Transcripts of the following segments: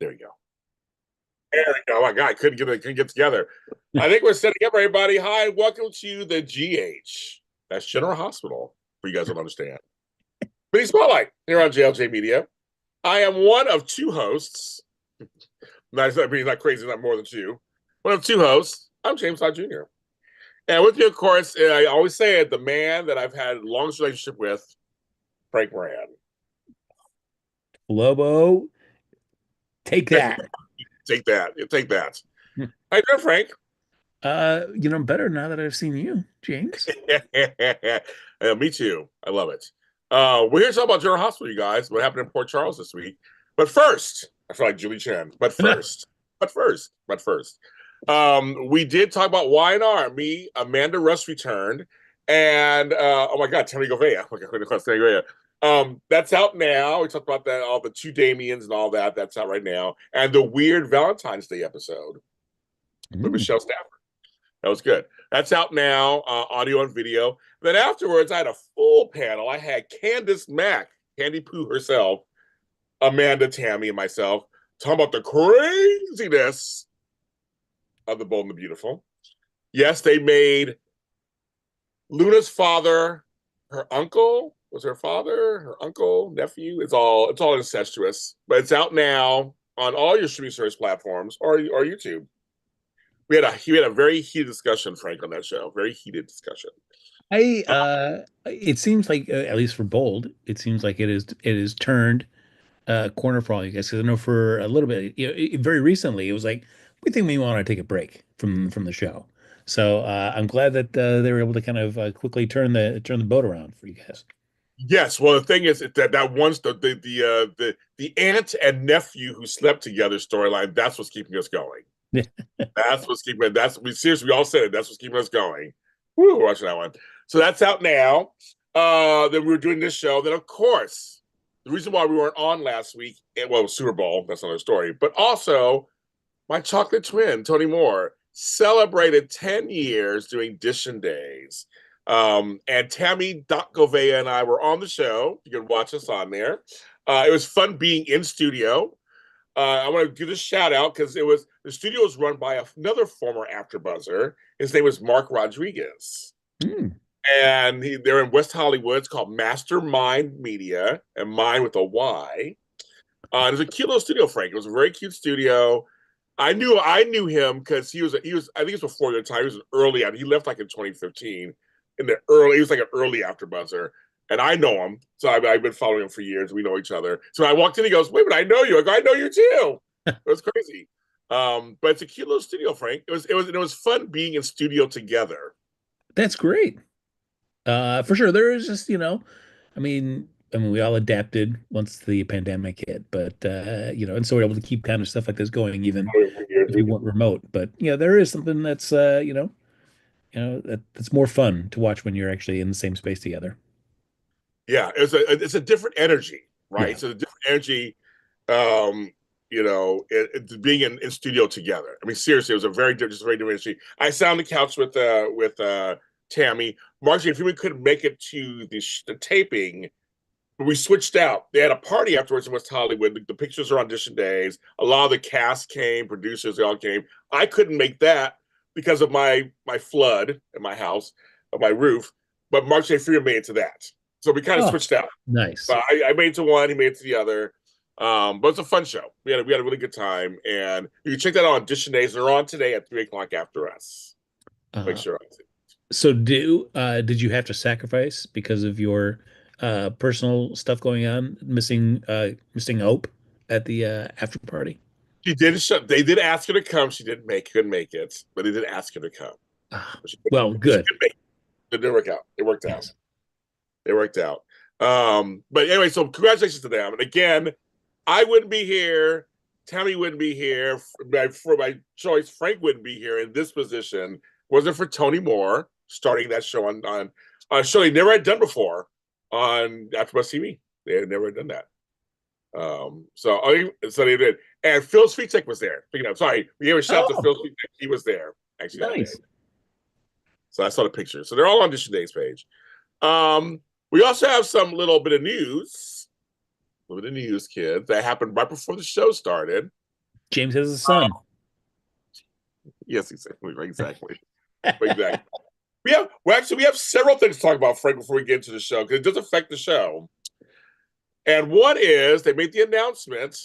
There you go. There we go. Oh my God, couldn't get together. I think we're setting up everybody. Hi, welcome to the GH. That's General Hospital, for you guys don't understand. But Spotlight here on JLJ Media. I am one of two hosts. Not crazy, not more than two. One of two hosts. I'm James Lott Jr. And with you, of course, I always say it, the man that I've had the longest relationship with, Frank Moran. Lobo, take that. Take that. Take that. How you doing, Frank? Better now that I've seen you, James. Me too. I love it. We're here to talk about General Hospital, you guys. What happened in Port Charles this week? But first, I feel like Julie Chen. But first, we did talk about Y&R. Me, Amanda Russ returned, and oh my God, Tammy Govea. Oh my God, Tammy Govea. That's out now. We talked about that, all the two Damians and all that. That's out right now, and the weird Valentine's Day episode with Mm. Michelle Stafford. That was good. That's out now, audio and video. Then afterwards, I had a full panel. I had Candace Mack, Candy Pooh herself, Amanda, Tammy, and myself talking about the craziness of the Bold and the Beautiful. Yes, they made Luna's father her uncle. Was her father, her uncle, nephew? It's all incestuous. But it's out now on all your streaming service platforms or YouTube. We had a very heated discussion, Frank, on that show. Very heated discussion. It seems like at least for Bold, it seems like it is turned corner for all you guys. Because I know for a little bit, very recently, it was like we think we want to take a break from the show. So I'm glad that they were able to kind of quickly turn the boat around for you guys. Yes, well, the thing is that once the aunt and nephew who slept together storyline, that's what's keeping us going. That's what's keeping. That's we seriously we all said it. That's what's keeping us going. Woo, we're watching that one. So that's out now. Then we were doing this show. Then of course, the reason why we weren't on last week, well, it was Super Bowl. That's another story. But also, my chocolate twin, Tony Moore, celebrated 10 years doing Dishin Days. And Tammy Govea and I were on the show. You can watch us on there. It was fun being in studio. I want to give a shout out because the studio was run by another former AfterBuzzer. His name was Mark Rodriguez, Mm. and they're in West Hollywood. It's called Mastermind Media, and mine with a Y. It was a cute little studio, Frank. It was a very cute studio. I knew him because he was I think it was before your time. He was an early out. He left like in 2015. He was like an early AfterBuzzer, and I know him, so I've been following him for years. We know each other. So I walked in, he goes, "Wait a minute, I know you." I go, "I know you too." It was crazy. But it's a cute little studio, Frank. It was fun being in studio together. That's great. For sure. There is just, I mean, we all adapted once the pandemic hit, but and so we're able to keep kind of stuff like this going even if we weren't remote. But there is something that's that's more fun to watch when you're actually in the same space together. Yeah, it's a different energy, right? Yeah. It's a different energy. Um, being in studio together. I mean, seriously, it was just a very different energy. I sat on the couch with Tammy. Margie, if we couldn't make it to the taping, we switched out. They had a party afterwards in West Hollywood. The pictures are on audition days. A lot of the cast came, producers, they all came. I couldn't make that because of my flood in my house, of my roof. But Mark J. Freeman made it to that. So we kind of Oh, switched out. nice. So I made it to one, he made it to the other. But it's a fun show. We had a really good time. And you can check that out on audition days. They're on today at 3 o'clock after us. Make Uh, sure. so did you have to sacrifice because of your personal stuff going on, missing Hope at the after party? She did show, they did ask her to come. She couldn't make it, but they did ask her to come. Ah, But well, she good. could make it. It didn't work out. It worked out. Yes. It worked out. But anyway, so congratulations to them. And again, I wouldn't be here. Tammy wouldn't be here for my choice. Frank wouldn't be here in this position. Wasn't for Tony Moore starting that show on a show he never had done before on AfterBuzz TV. They had never done that. So they did. And Phil Svitek was there. Sorry, we gave a shout out to Oh, Phil Svitek. He was there actually that day. nice. So I saw the picture. So they're all on Audition Days page. We also have some little bit of news, kids, that happened right before the show started. James has a son. Yes, exactly. Exactly. Exactly. We have several things to talk about, Frank, before we get into the show, because it does affect the show. And one is they made the announcement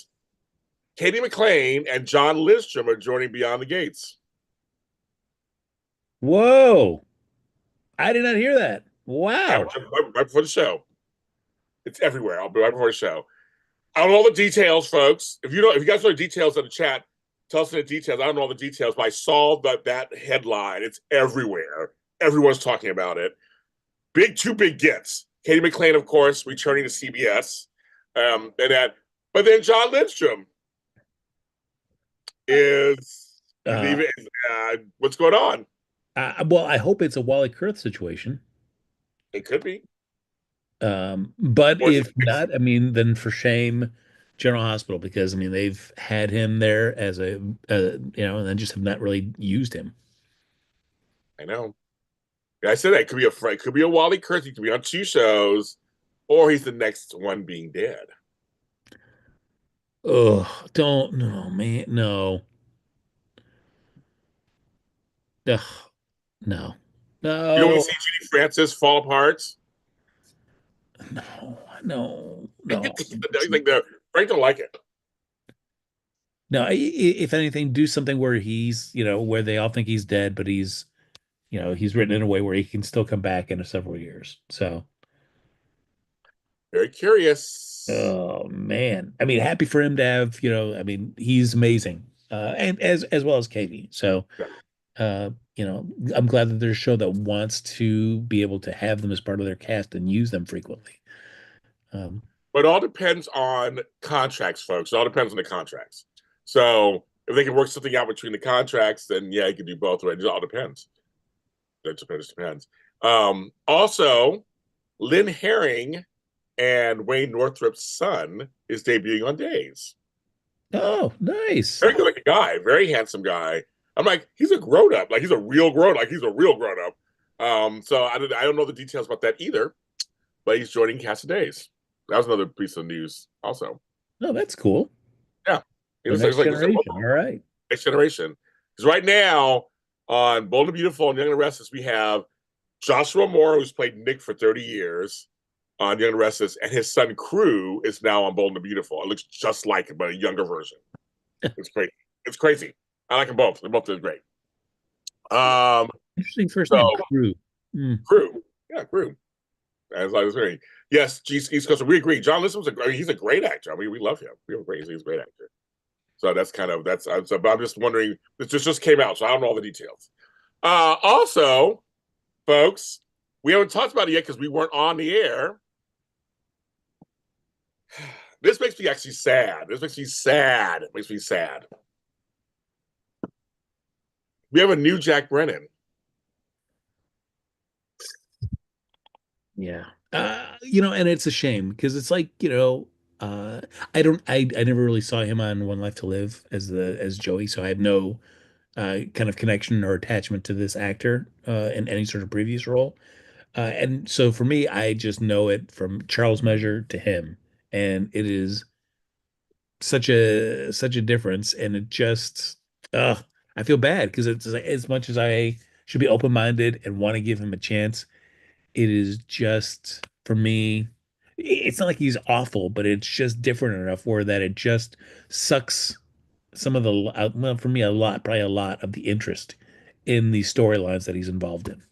Katie McLean and John Lindstrom are joining Beyond the Gates. Whoa. I did not hear that. Yeah, Wow. right before the show. It's everywhere. I'll be right before the show. I don't know all the details, folks. If you guys know the details in the chat, tell us the details. I don't know all the details, but I saw that headline. It's everywhere. Everyone's talking about it. Two big gets. Katie McLean, of course, returning to CBS, but then John Lindstrom is Uh, leaving. What's going on? well, I hope it's a Wally Kurth situation. It could be. But Or if not, I mean, then for shame, General Hospital, because I mean they've had him there as and then just have not really used him. I know. I said that it could be a Wally Kurth. He could be on two shows, or he's the next one being dead. Oh, don't no man, no. Ugh, no, You don't want no, to see Judy Francis fall apart. no, no, no. I think the Frank don't like it. No, if anything, do something where he's, where they all think he's dead, but he's written in a way where he can still come back in several years. So, Very curious. oh man, I mean, happy for him to have, I mean, he's amazing, and as well as Katie. So, Yeah. I'm glad that there's a show that wants to be able to have them as part of their cast and use them frequently. But it all depends on contracts, folks. It all depends on the contracts. So if they can work something out between the contracts, then yeah, you can do both. Right? It all depends. It depends. Also, Lynn Herring and Wayne Northrup's son is debuting on Days. Oh, nice. Very good looking guy, very handsome guy. I'm like, he's a grown up, like he's a real grown, like he's a real grown up. So I don't know the details about that either, but he's joining Cast of Days. That was another piece of news, also. No, that's cool. Yeah, it The was, next like generation. All right. next generation. Because right now on Bold and Beautiful and Young and Restless, we have Joshua Moore, who's played Nick for 30 years on Young and Restless, and his son Crew is now on Bold and Beautiful. It looks just like him, but a younger version. It's crazy. It's crazy. I like them both. They both did great. Interesting first So name, Crew. Mm. Crew, yeah, Crew. As I was saying, yes, East Coast. We agree. John Lissom's he's a great actor. I mean, we love him. We have he's a great actor. So that's but I'm just wondering. This just came out, so I don't know all the details. Also, folks, we haven't talked about it yet because we weren't on the air. This makes me actually sad. This makes me sad. It makes me sad. We have a new Jack Brennan. Yeah. And it's a shame because it's like, I never really saw him on One Life to Live as Joey, so I have no kind of connection or attachment to this actor in any sort of previous role. And so for me, I just know it from Charles Measure to him, and it is such a difference, and it just, I feel bad because it's like, as much as I should be open-minded and want to give him a chance, it is just for me. It's not like he's awful, but it's just different enough where that it just sucks some of the well, for me, probably a lot of the interest in the storylines that he's involved in.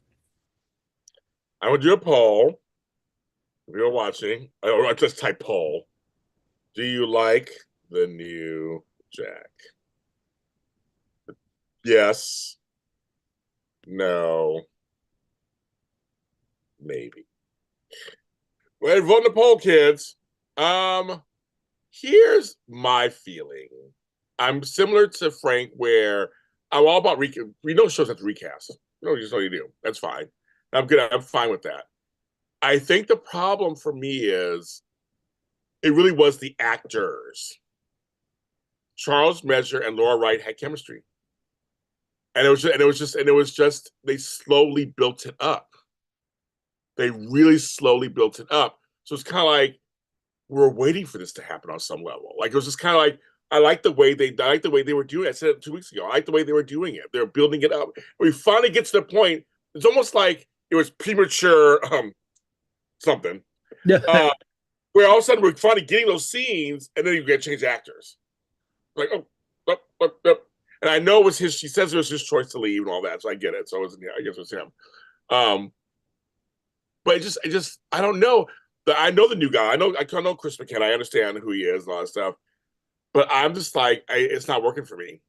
I would do a poll. If you're watching, or I just type poll. Do you like the new Jack? Yes. No. Maybe. Well, vote in the poll, kids. Here's my feeling. I'm similar to Frank, where I'm all about recast. We know shows have to recast. You just know you do. That's fine. I'm good. I'm fine with that. I think the problem for me is it really was the actors. Charles Measure and Laura Wright had chemistry, and it was just they slowly built it up. They really slowly built it up. So it's kind of like we're waiting for this to happen on some level. Like it was just kind of like, I like the way they were doing it. I said it 2 weeks ago. I like the way they were doing it. They're building it up. We finally get to the point. It's almost like it was premature something. Yeah. Where all of a sudden we're finally getting those scenes, and then you get to change actors. Like, oh. And I know it was his. She says it was his choice to leave and all that, so I get it. So it was, yeah, I guess it was him. But I don't know. I know the new guy. I know Chris McKenna. I understand who he is and all that stuff. But I'm just like, it's not working for me.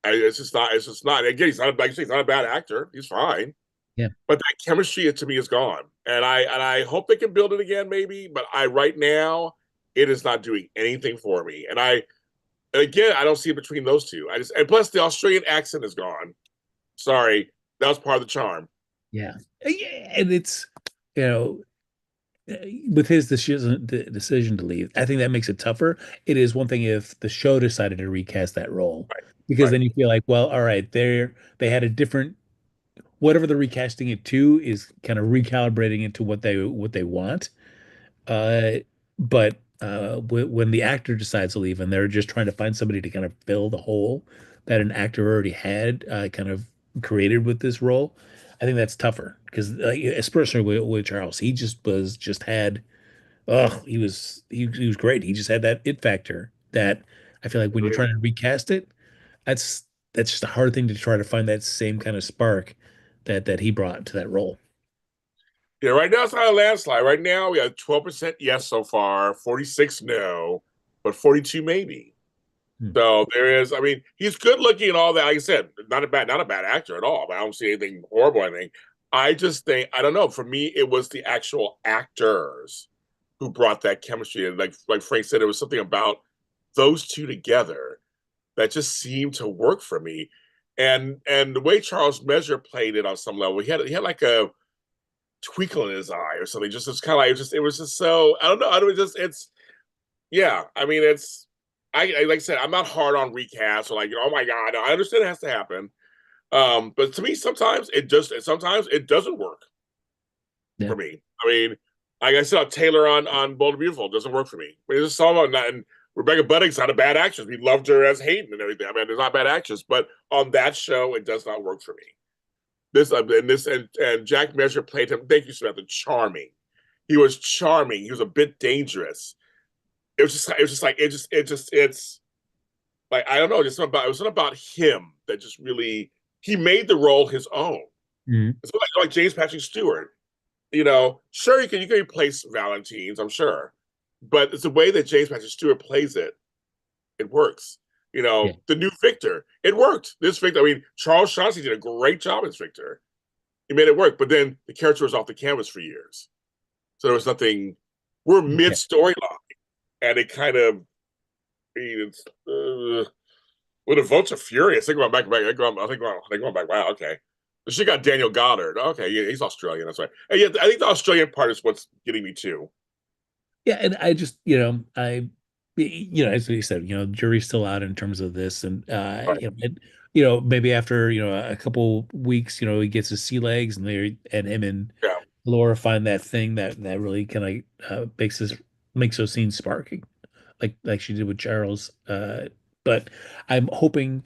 It's just not. It's just not. Again, he's not a bad actor. He's fine. Yeah. But that chemistry to me is gone. And I hope they can build it again, maybe. But right now, it is not doing anything for me. And again, I don't see it between those two. And plus the Australian accent is gone. Sorry, that was part of the charm. Yeah. Yeah. And it's, you know, with his decision to leave, I think that makes it tougher. It is one thing if the show decided to recast that role, Right. because Right. then you feel like, well, all right, they had a different whatever they're recasting it to is kind of recalibrating it to what they want. Uh, but when the actor decides to leave and they're just trying to find somebody to kind of fill the hole that an actor already had kind of created with this role, I think that's tougher because especially with Charles, he just had he was great. He just had that it factor that I feel like when you're trying to recast it, that's that's just a hard thing to try to find that same kind of spark that he brought to that role. Yeah, right now it's not a landslide. Right now we have 12% yes so far, 46 no, but 42 maybe. Hmm. So there is, I mean, he's good looking and all that. Like I said, not a bad actor at all. But I don't see anything horrible. I think. I just think I don't know. For me, it was the actual actors who brought that chemistry. And like Frank said, it was something about those two together that just seemed to work for me. And the way Charles Measure played it on some level, he had like a twinkle in his eye or something. Just it's kind of like it was just so I don't know. I don't just it's yeah. I mean it's I like I said I'm not hard on recast or like oh my god I understand it has to happen. But to me sometimes it doesn't work Yeah. for me. I mean like I said Taylor on Bold and Beautiful doesn't work for me. I mean, it's all about and Rebecca Budding's not a bad actress. We loved her as Hayden and everything. I mean, there's not bad actress, but on that show, it does not work for me. And Jack Measure played him. Thank you, Samantha. Charming. He was charming. He was a bit dangerous. It's like I don't know. It was something about him that just really he made the role his own. Mhm. It's like James Patrick Stewart. You know, sure you can replace Valentine's, I'm sure, but it's the way that James Patrick Stewart plays it. It works. You Yeah. know, the new Victor, it worked. This Victor, I mean, Charles Shaughnessy did a great job as Victor. He made it work, but then the character was off the canvas for years. So there was nothing. We're mid Okay. storyline, and it kind of. I mean, it's well, the votes are furious. They're going back. They're going back. Wow, okay. She got Daniel Goddard. Okay, yeah, he's Australian. That's right. And yeah, I think the Australian part is what's getting me too. Yeah, and I just, as you said, jury's still out in terms of this, and Right. maybe after a couple weeks, he gets his sea legs, and him and Yeah. Laura find that thing that really kind of makes those scenes sparking, like she did with Charles. But I'm hoping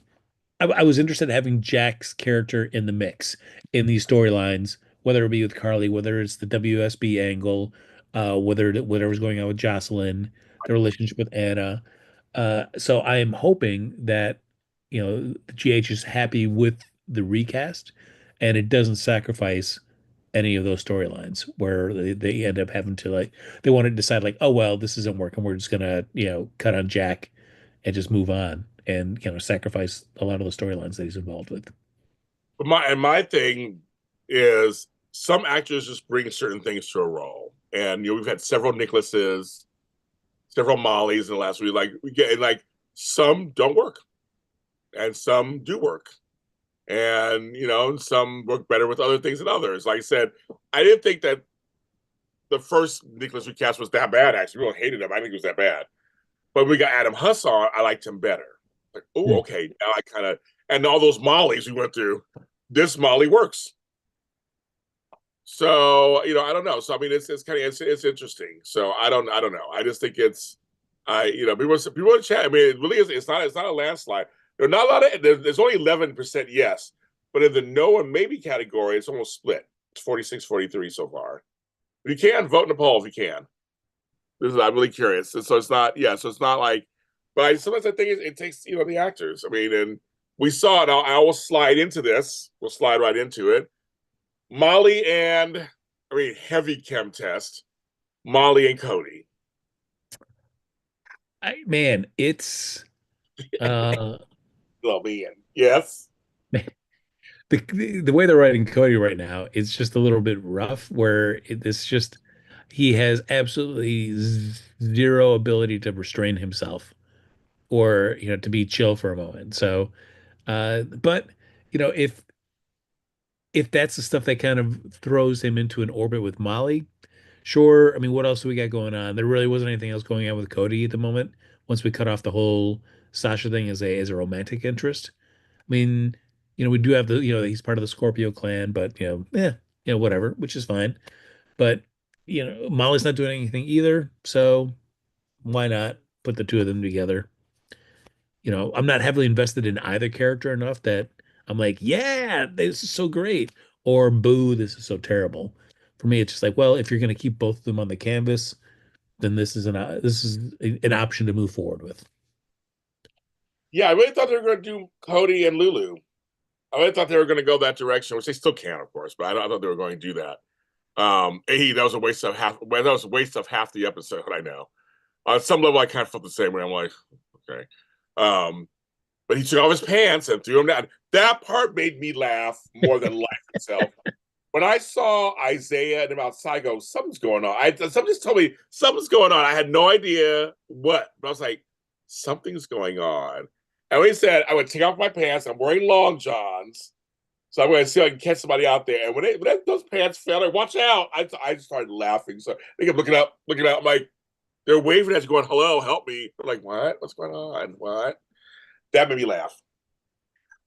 I was interested in having Jack's character in the mix in these storylines, whether it be with Carly, whether it's the WSB angle, whatever's going on with Jocelyn, the relationship with Anna. So I am hoping that the GH is happy with the recast, and it doesn't sacrifice any of those storylines where they end up having to they want to decide like, oh well, this isn't working. We're just gonna cut on Jack and just move on and sacrifice a lot of the storylines that he's involved with. But my thing is some actors just bring certain things to a role, and we've had several Nicholases, several Mollys in the last week. Like we get like some don't work, and some do work, and some work better with other things than others. Like I said, I didn't think that the first Nicholas recast was that bad. Actually, we all hated him. I think it was that bad. But when we got Adam Huss on, I liked him better. Like, oh, Hmm. okay, now I kind of and all those Mollys we went through, this Molly works. So I don't know. So I mean, it's kind of it's interesting. So I don't know. I just think People in chat. I mean, it really is. It's not a landslide. There's not a lot of. There's only 11% yes, but in the no and maybe category, it's almost split. It's 46-43 so far. If you can vote in the poll, if you can. I'm really curious. So it's not. Yeah. So it's not like. But sometimes I think it takes the actors. I mean, and we saw it. I will slide into this. We'll slide right into it. Molly and heavy chem test. Molly and Cody. Man, it's uh Oh man, yes. the way they're writing Cody right now, it's just a little bit rough. It's just he has absolutely zero ability to restrain himself or to be chill for a moment. So, but if that's the stuff that kind of throws him into an orbit with Molly, sure. I mean, what else do we got going on? There really wasn't anything else going on with Cody at the moment. Once we cut off the whole Sasha thing as a romantic interest. I mean, we do have he's part of the Scorpio clan, but whatever, which is fine. But Molly's not doing anything either, so why not put the two of them together? I'm not heavily invested in either character enough that I'm like, yeah, this is so great, or boo, this is so terrible. For me, it's just like, well, if you're going to keep both of them on the canvas, then this is an option to move forward with. Yeah, I really thought they were going to do Cody and Lulu. I really thought they were going to go that direction, which they still can, of course. But I thought they were going to do that. That was a waste of half. Well, that was a waste of half the episode. I know. On some level, I kind of felt the same way. I'm like, okay. But he took off his pants and threw them down. That part made me laugh more than life itself. When I saw Isaiah and him outside, I go, something's going on. Something just told me something's going on. I had no idea what, but I was like, something's going on. And when he said, I would take off my pants, I'm wearing long johns, so I'm going to see if I can catch somebody out there. And when those pants fell, like, watch out! I started laughing. So I kept looking up. I'm like, they're waving at you, going, "Hello, help me!" I'm like, what? What's going on? What? That made me laugh.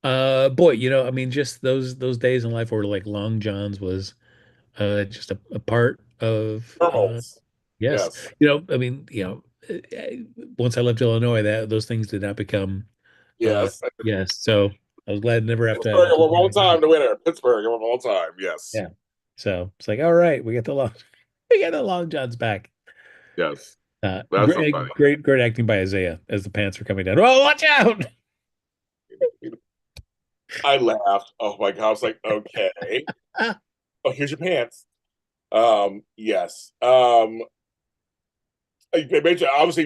Boy, I mean, just those days in life where like Long John's was just a part of Wormholes. yes. Yes. I mean, once I left Illinois, that those things did not become Yes. yes. So I was glad to never have Pittsburgh to at one do that. time, the winner. Pittsburgh at one time. Yes. Yeah. So it's like, all right, we get the long we get the Long Johns back. Yes. That's so funny. Great acting by Isaiah as the pants are coming down. Oh, watch out! I laughed. Oh my God. I was like, okay. Oh, here's your pants. Yes. Obviously,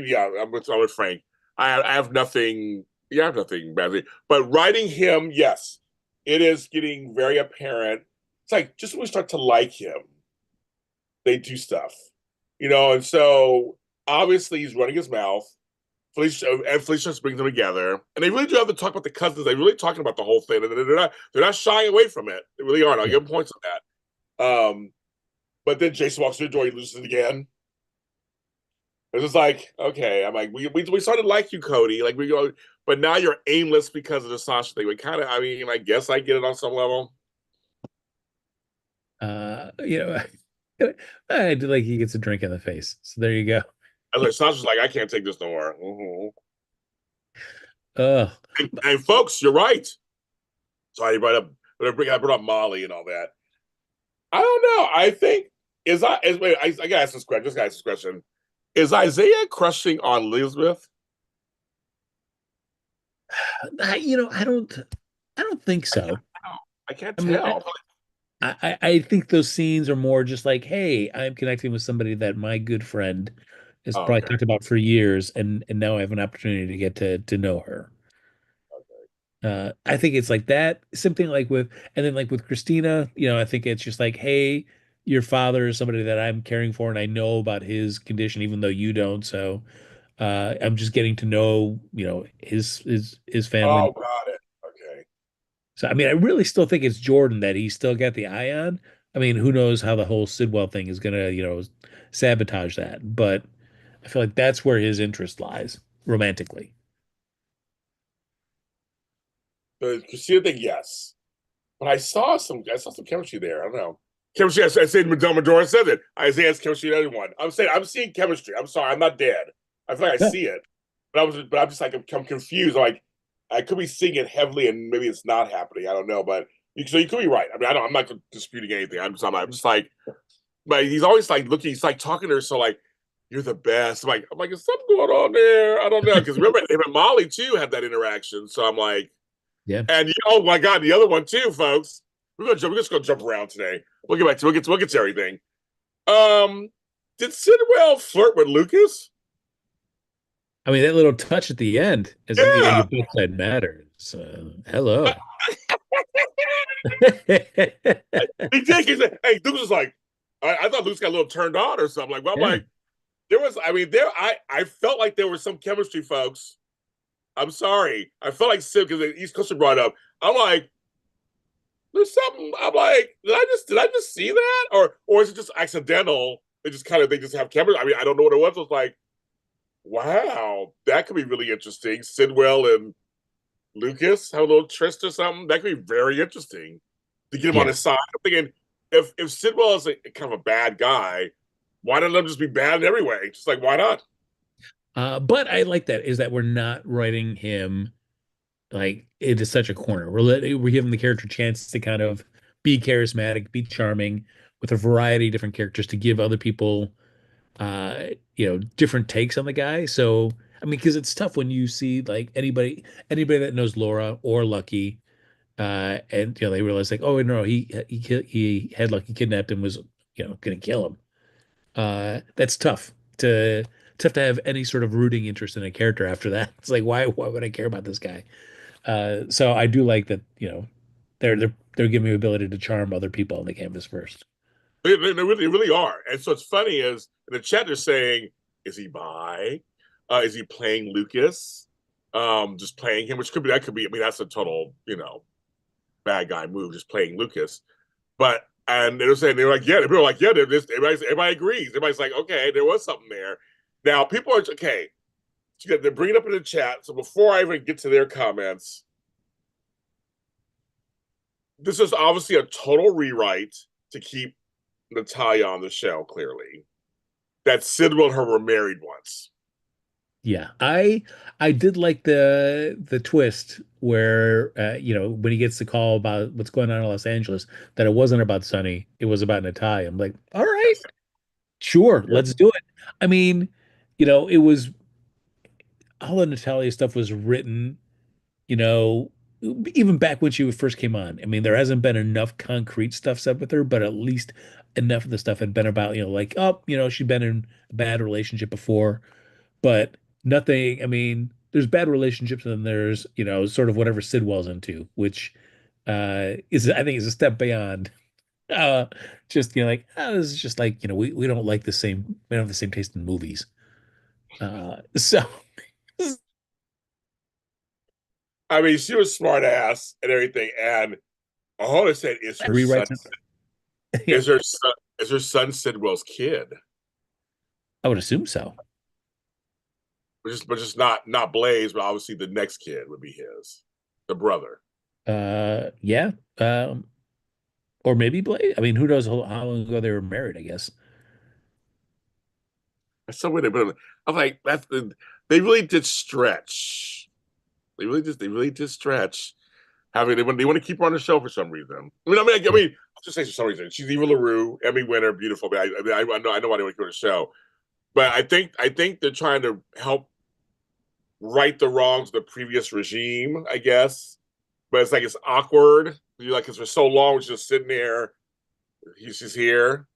yeah, I'm with Frank. I have nothing. Yeah, I have nothing badly. But writing him, yes, it is getting very apparent. It's like just when we start to like him, they do stuff, and so obviously he's running his mouth. Felicia just brings them together, and they really do have to talk about the cousins. They're really talking about the whole thing, and they're not shying away from it. They really aren't. I'll give them points on that. But then Jason walks through the door, he loses it again. It's just like, okay, I'm like, we started to like you, Cody, like we go, but now you're aimless because of the Sasha thing. We kind of, I mean, I guess I get it on some level. You know, I do like he gets a drink in the face. So there you go. I was like, Sasha's like, I can't take this no more. Mm-hmm. Uh, And folks, you're right. Sorry, I brought up Molly and all that. I don't know. I think wait, I gotta ask this question. Just gotta ask this question. Is Isaiah crushing on Elizabeth? I don't think so. I can't I mean, tell. I think those scenes are more just like, hey, I'm connecting with somebody that my good friend has Oh, probably okay. talked about for years, and now I have an opportunity to get to know her. I think it's like that. Something like and then like with Christina, I think it's just like, hey, your father is somebody that I'm caring for, and I know about his condition, even though you don't. So I'm just getting to know, his family. Oh, got it. Okay. So I mean, I really still think it's Jordan that he's still got the eye on. I mean, who knows how the whole Sidwell thing is gonna, sabotage that. But I feel like that's where his interest lies, romantically. The Christina thing, yes. But I saw some chemistry there. I don't know. Chemistry, I said Medora said it. Isaiah's chemistry with everyone. I'm saying I'm seeing chemistry. I'm sorry, I'm not dead. I feel like I Yeah. see it, but I'm just like I'm confused. Like I could be seeing it heavily, and maybe it's not happening. I don't know, but so you could be right. I mean, I'm not disputing anything. I'm just like, but he's always like looking. He's like talking to her, so like, you're the best. I'm like, is something going on there? I don't know, because remember him and Molly too had that interaction. So I'm like, Yeah. and oh my god, the other one too, folks. We're just gonna jump around today. We'll get back to we'll get to everything. Um, did Sidwell flirt with Lucas? I mean, that little touch at the end is like, yeah, Yeah, your bedside matters. Hello. he did. He said, "Hey, Lucas was like, I thought Lucas got a little turned on or something." Like, well, I'm Yeah. like, there was. I mean, I felt like there was some chemistry, folks. I'm sorry. I felt like Sid because the East Coaster brought up. I'm like, there's something. I'm like, did I just see that, or is it just accidental? They just have chemistry. I mean, I don't know what it was. It was like, wow, that could be really interesting. Sidwell and Lucas have a little tryst or something. That could be very interesting to get him on Yeah. his side. I'm thinking if Sidwell is kind of a bad guy, why don't let him just be bad in every way? Just like why not? But I like that is that we're not writing him like into such a corner. We're giving the character a chance to kind of be charismatic, be charming with a variety of different characters to give other people different takes on the guy. So I mean, because it's tough when you see like anybody that knows Laura or Lucky, and they realize like, oh no, he had Lucky kidnapped and was gonna kill him. That's tough to have any sort of rooting interest in a character after that. It's like why would I care about this guy? So I do like that, they're giving me the ability to charm other people on the canvas first. They really are. And so it's funny is in the chat they're saying, is he bi? Is he playing Lucas? Just playing him, which could be that could be. I mean, that's a total bad guy move, just playing Lucas. But and they were saying they were like, yeah, people were like, yeah, everybody agrees. Everybody's like, okay, there was something there. Now people are okay. They're bringing it up in the chat. So before I even get to their comments, this is obviously a total rewrite to keep Natalia on the show. Clearly, that Sidwell and her were married once. Yeah, I did like the twist where when he gets the call about what's going on in Los Angeles, that it wasn't about Sonny, it was about Natalia. I'm like, all right, Yes. sure, Yeah. let's do it. I mean, it was all the Natalia stuff was written, you know, even back when she first came on. I mean, there hasn't been enough concrete stuff said with her, but at least enough of the stuff had been about, like, oh, she'd been in a bad relationship before, but nothing. I mean, there's bad relationships, and then there's, sort of whatever Sidwell's into, which is, I think, is a step beyond uh just, like, this is just like, we don't like we don't have the same taste in movies. So I mean, she was smart ass and everything. And all I said is her son rewrites it. Yeah, is her son Sidwell's kid, I would assume so. but just not Blaze, but obviously the next kid would be his, the brother. Yeah. Um, or maybe Blade. I mean, who knows how long ago they were married, I guess. That's some way they put it. I'm like, they really did stretch. They really did stretch. Having they want to keep her on the show for some reason. I Yeah. mean, I'll just say for some reason. She's Eva LaRue, Emmy winner, beautiful. But I know why they want to go to the show. But I think they're trying to help right the wrongs of the previous regime, I guess. But it's like it's awkward. You like because for so long, it's just sitting there. He's just here,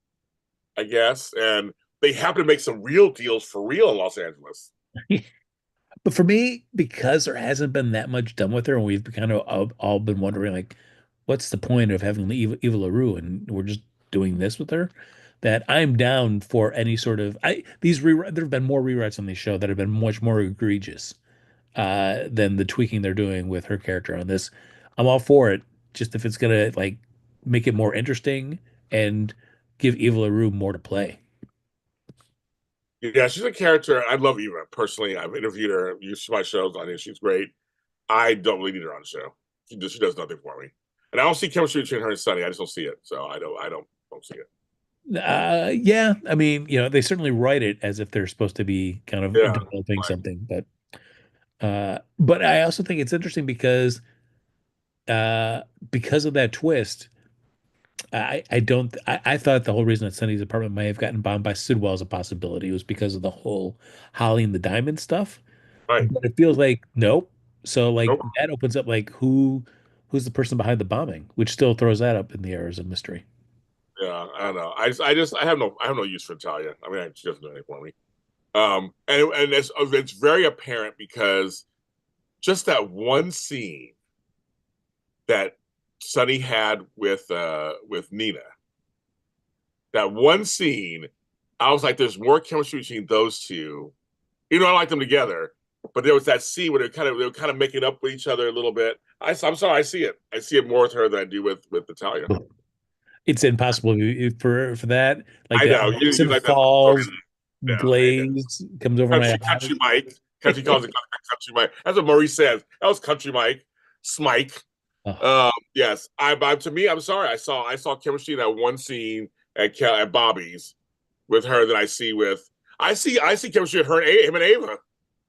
I guess, and they happen to make some real deals for real in Los Angeles. But for me, because there hasn't been that much done with her, and we've kind of all been wondering, like, what's the point of having Eva LaRue, and we're just doing this with her, that I'm down for any sort of there have been more rewrites on this show that have been much more egregious than the tweaking they're doing with her character on this. I'm all for it, just if it's gonna like make it more interesting and give Eva LaRue more to play. Yeah, she's a character. I love Eva personally. I've interviewed her, used my shows on it. She's great. I don't really need her on the show. She does nothing for me, and I don't see chemistry between her and Sunny. I just don't see it. So I don't see it. Yeah, I mean, they certainly write it as if they're supposed to be kind of Yeah, developing right, something, but I also think it's interesting uh because of that twist. I don't I thought the whole reason that Sonny's apartment may have gotten bombed by Sidwell is a possibility was because of the whole Holly and the Diamond stuff. right. But it feels like nope. So like Nope. that opens up like who's the person behind the bombing, which still throws that up in the air as a mystery. Yeah, I don't know. I have no use for Talia. I mean, she doesn't do anything for me. And it's very apparent because just that one scene that Sonny had with Nina, that one scene, I was like, there's more chemistry between those two. I like them together, but there was that scene where they were kind of making up with each other a little bit. I'm sorry, I see it. I see it more with her than I do with Natalia. It's impossible for that. Like I that know you Niagara like that. Falls Yeah, it is. glaze comes over my Country eyes. Mike. Country calls it Country Mike. That's what Maurice says. That was Country Mike. Smike. Oh, Yes. To me, I'm sorry. I saw chemistry in that one scene at Bobby's with her that I see with. I see chemistry with her and him and Ava.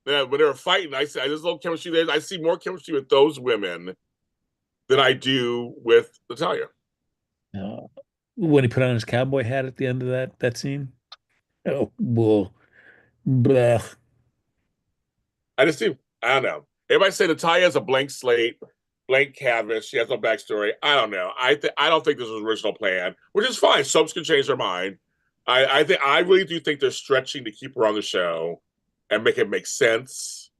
Yeah, when they were fighting, there's a little chemistry there. I see more chemistry with those women than I do with Natalia. no. When he put on his cowboy hat at the end of that scene. Oh, well, bleh. I just do. I don't know. Everybody say Natalia is a blank slate, blank canvas. She has no backstory. I don't know. I don't think this was original plan, which is fine. Soaps can change their mind. I really do think they're stretching to keep her on the show and make it make sense.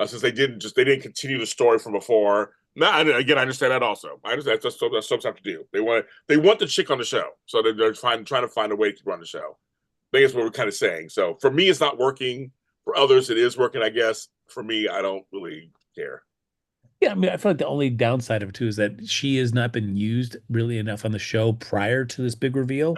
Since they didn't continue the story from before. Now, again, I understand that also. I understand that's what soaps have to do. They want the chick on the show, so they're trying to find a way to keep her on the show. I think that's what we're kind of saying. So for me, it's not working. For others, it is working, I guess. For me, I don't really care. Yeah, I mean, I feel like the only downside of it too is that she has not been used really enough on the show prior to this big reveal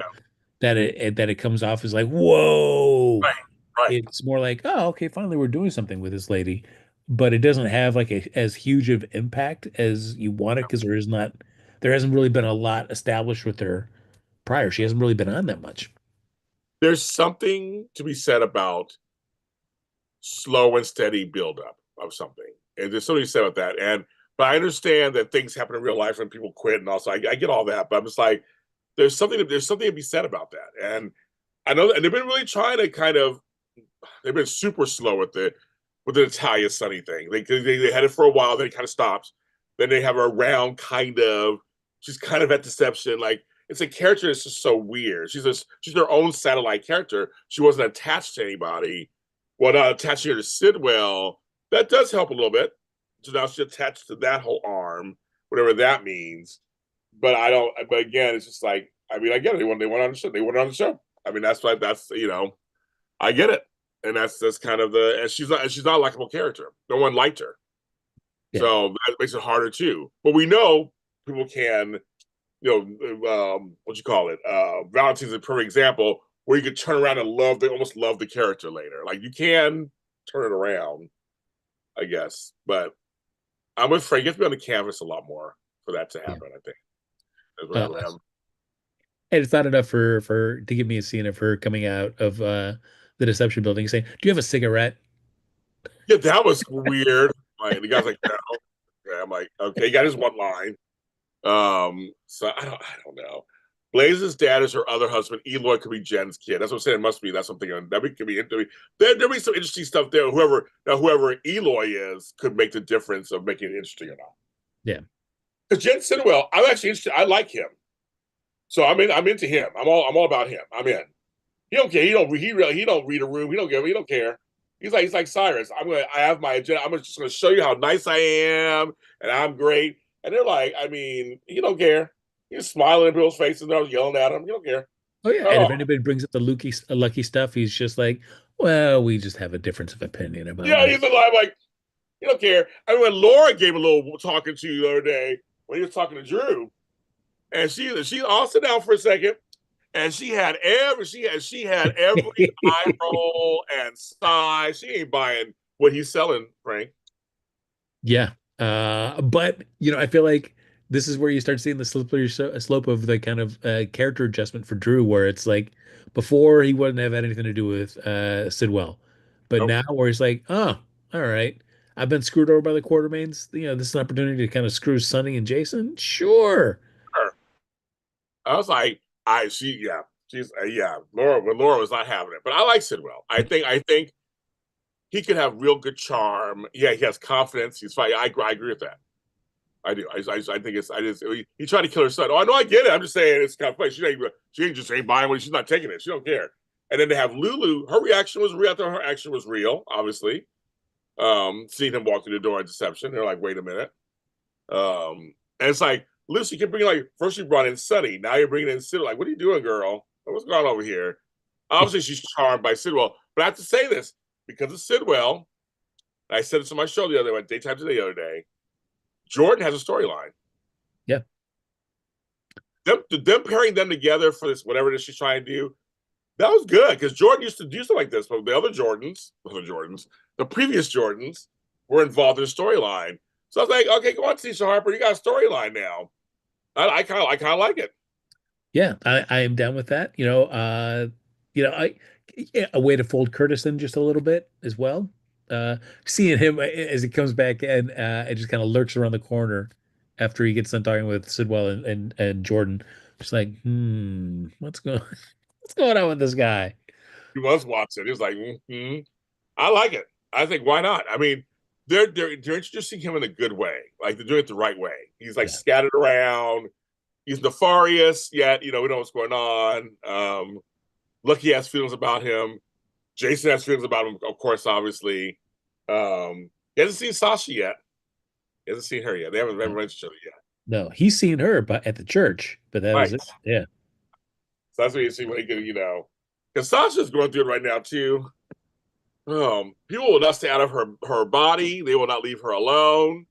Yeah. that it comes off as like, whoa. Right, right. It's more like, oh, okay, finally we're doing something with this lady, but it doesn't have like as huge of impact as you want it because there hasn't really been a lot established with her prior. She hasn't really been on that much. There's something to be said about slow and steady buildup of something, and there's something to be said about that. But I understand that things happen in real life when people quit, and also I get all that. But I'm just like, there's something to be said about that, and I know, and they've been really trying to they've been super slow with the Natalia Sunny thing. They had it for a while, then it kind of stopped. Then they have her around she's kind of at deception. Like it's a character that's just so weird. She's her own satellite character. She wasn't attached to anybody. Well, not attaching her to Sidwell, that does help a little bit. So now she's attached to that whole arm, whatever that means. But I don't. But again, it's just like I mean, I get it. They went on the show. They went on the show. I mean, that's I get it, and that's kind of and she's not a likable character. No one liked her, Yeah. so that makes it harder too. But we know people can, what you call it? Valentine's a perfect example where you could turn around and almost love the character later. Like you can turn it around, I guess. But I'm afraid you have to be on the canvas a lot more for that to Yeah. happen. I think is what Uh, I have. and it's not enough for to give me a scene of her coming out of the deception building saying, "Do you have a cigarette?" Yeah, that was weird. Like the guy's like, no. Yeah, I'm like, okay, he got his one line. So I don't know. Blaze's dad is her other husband. Eloy could be Jen's kid. That's what I'm saying. It must be. That's something that could be. There'll be some interesting stuff there. Whoever Eloy is could make the difference of making it interesting or not. Yeah. Because Jen Sinwell, I'm actually interested. I like him, so I'm into him. I'm all about him. I'm in. He don't care. He don't read a room. He don't care. He's like Cyrus. I have my agenda. I'm just gonna show you how nice I am and I'm great. And they're like, I mean, he don't care. He's smiling in people's faces and they're yelling at him. He don't care. Oh yeah. And Oh if anybody brings up the lucky stuff, he's just like, "Well, we just have a difference of opinion about yeah, that." he's alive. Like he don't care. I mean, when Laura gave a little talking to you the other day when he was talking to Drew, and she all sit down for a second, and she had every eye roll and sigh. She ain't buying what he's selling, Frank. Yeah. But I feel like this is where you start seeing the slippery slope of the kind of character adjustment for Drew, where it's like before he wouldn't have had anything to do with Sidwell, but Nope. now where he's like, oh, all right, I've been screwed over by the Quartermains. You know, this is an opportunity to kind of screw Sonny and Jason. Sure. Her. I was like, yeah, she's yeah. Laura, but Laura was not having it. But I like Sidwell. I think he can have real good charm. Yeah, he has confidence. He's fine. I agree with that. I do. I think it's. I just he tried to kill her son. Oh, I know. I get it. I'm just saying it's kind of funny. She ain't just ain't buying it. She's not taking it. She don't care. And then to have Lulu, her reaction was real. I thought her action was real. Obviously, seeing him walk through the door in deception. They're like, wait a minute. And it's like Lucy can bring like first you brought in Sunny. Now you're bringing in Sidwell. Like, what are you doing, girl? What's going on over here? Obviously, she's charmed by Sidwell. But I have to say this because of Sidwell. I said this on my show the other day, Daytime Today the other day. Jordan has a storyline. Yeah. Them pairing them together for this, whatever it is she's trying to do, that was good because Jordan used to do something like this, but the previous Jordans were involved in a storyline. So I was like, okay, go on, Tisha Harper, you got a storyline now. I kind of like it. Yeah, I am down with that. I yeah, a way to fold Curtis in just a little bit as well. Seeing him as he comes back and just kind of lurks around the corner after he gets done talking with Sidwell and Jordan. Just like, what's going on with this guy? He was watching. He was like, I like it. I think why not? I mean, they're introducing him in a good way. Like they're doing it the right way. He's like Yeah. scattered around. He's nefarious, yet we know what's going on. Lucky has feelings about him. Jason has feelings about him, of course, obviously. He hasn't seen Sasha yet. He hasn't seen her yet. They haven't run each other yet. No, he's seen her but at the church, but that was Right. it. Yeah. So that's what you see when he can, because Sasha's going through it right now too. People will not stay out of her body. They will not leave her alone.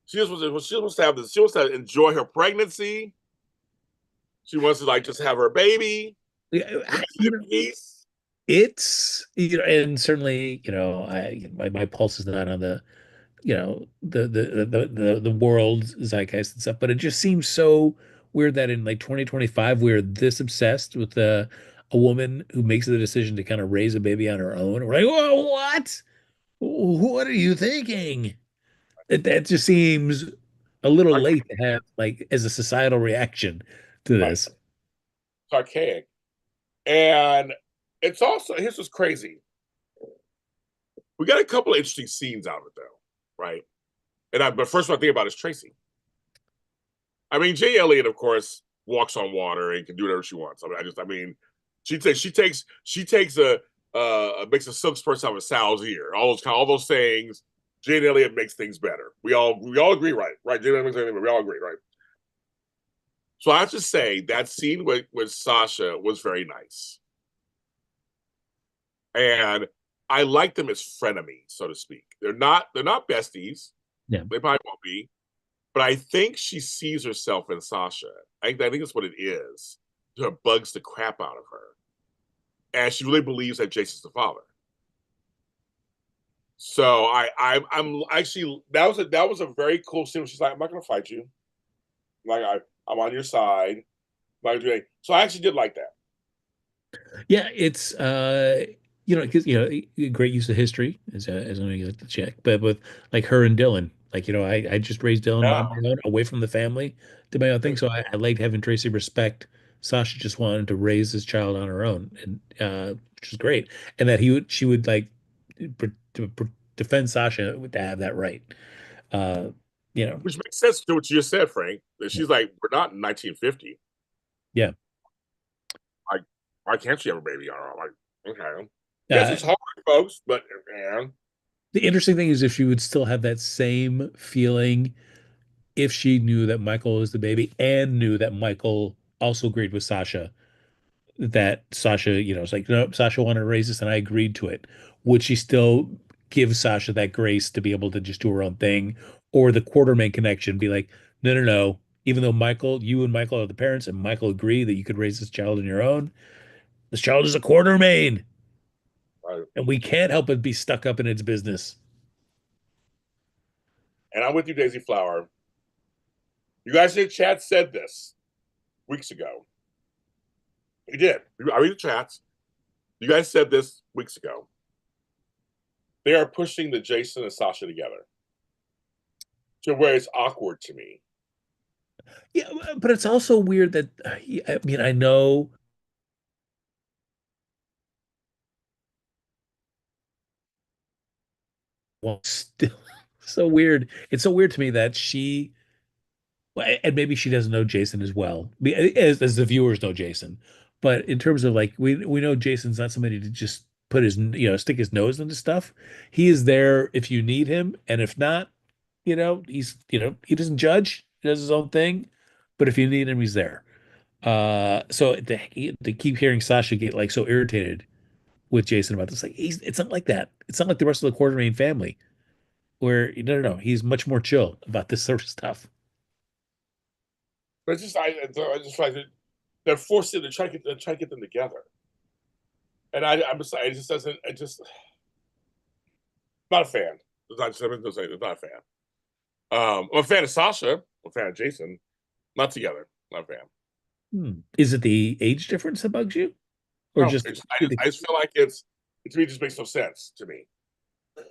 She wants to have this. She wants to enjoy her pregnancy. She wants to like just have her baby Yeah, in peace. it's and certainly, my pulse is not on the the world zeitgeist and stuff, but it just seems so weird that in like 2025 we're this obsessed with a woman who makes the decision to kind of raise a baby on her own. We're like, oh, what? What are you thinking? That just seems a little late to have like as a societal reaction to Right. this. It's archaic. And it's also here's what's crazy. We got a couple of interesting scenes out of it though, right? But first one I think about is Tracy. I mean, Jay Elliott, of course, walks on water and can do whatever she wants. I mean, she takes a makes a silk spurs out of a sow's ear. All those things. Jay Elliott makes things better. We all agree, right? Right? Jay Elliott makes things better. We all agree, right? So I have to say that scene with Sasha was very nice, and I like them as frenemies, so to speak. They're not besties. Yeah. They probably won't be, but I think she sees herself in Sasha. I think that's what it is. It bugs the crap out of her, and she really believes that Jason's the father. So I'm actually that was a very cool scene. She's like, I'm not gonna fight you. Like I'm on your side. Like, so I actually did like that. Yeah, it's because great use of history as I know you like to check, but with like her and Dylan, like I just raised Dylan Yeah. on my own, away from the family, did my own thing. So I liked having Tracy respect. Sasha just wanted to raise this child on her own, and which is great, and that she would like defend Sasha to have that right. Uh, you know, Which makes sense to what you just said, Frank. That yeah, she's like, we're not in 1950. yeah. Like, why can't she have a baby on her own? Like, okay. Yes, Uh, it's hard, folks, but man, the interesting thing is if she would still have that same feeling if she knew that Michael was the baby and knew that Michael also agreed with Sasha, that Sasha, it's like, no, Sasha wanted to raise this and I agreed to it. Would she still give Sasha that grace to be able to just do her own thing? Or the Quartermain connection be like, no, no, no. Even though you and Michael are the parents and Michael agree that you could raise this child on your own, this child is a Quartermain right. and we can't help but be stuck up in its business. And I'm with you, Daisy Flower, You guys in the chat said this weeks ago. You did. I read the chats. You guys said this weeks ago. They are pushing the Jason and Sasha together to where it's awkward to me. Yeah, but it's also weird that I mean, I know. Well, still so weird. It's so weird to me that she, well, and maybe she doesn't know Jason as well, as the viewers know Jason. But in terms of like, we know Jason's not somebody to just put his, stick his nose into stuff. He is there if you need him, and if not, he doesn't judge. He does his own thing. But if you need him, he's there. So to keep hearing Sasha get like so irritated with Jason about this, like it's not like that. It's not like the rest of the Quartermain family where no, he's much more chill about this sort of stuff. But it's just I just find that they're forcing to try to get them together, and I'm just it just doesn't. I just not a fan. I'm not a fan. I'm a fan of Sasha. I'm a fan of Jason. Not together. Not a fan. Is it the age difference that bugs you, or No, just I just feel like it to me just makes no sense to me.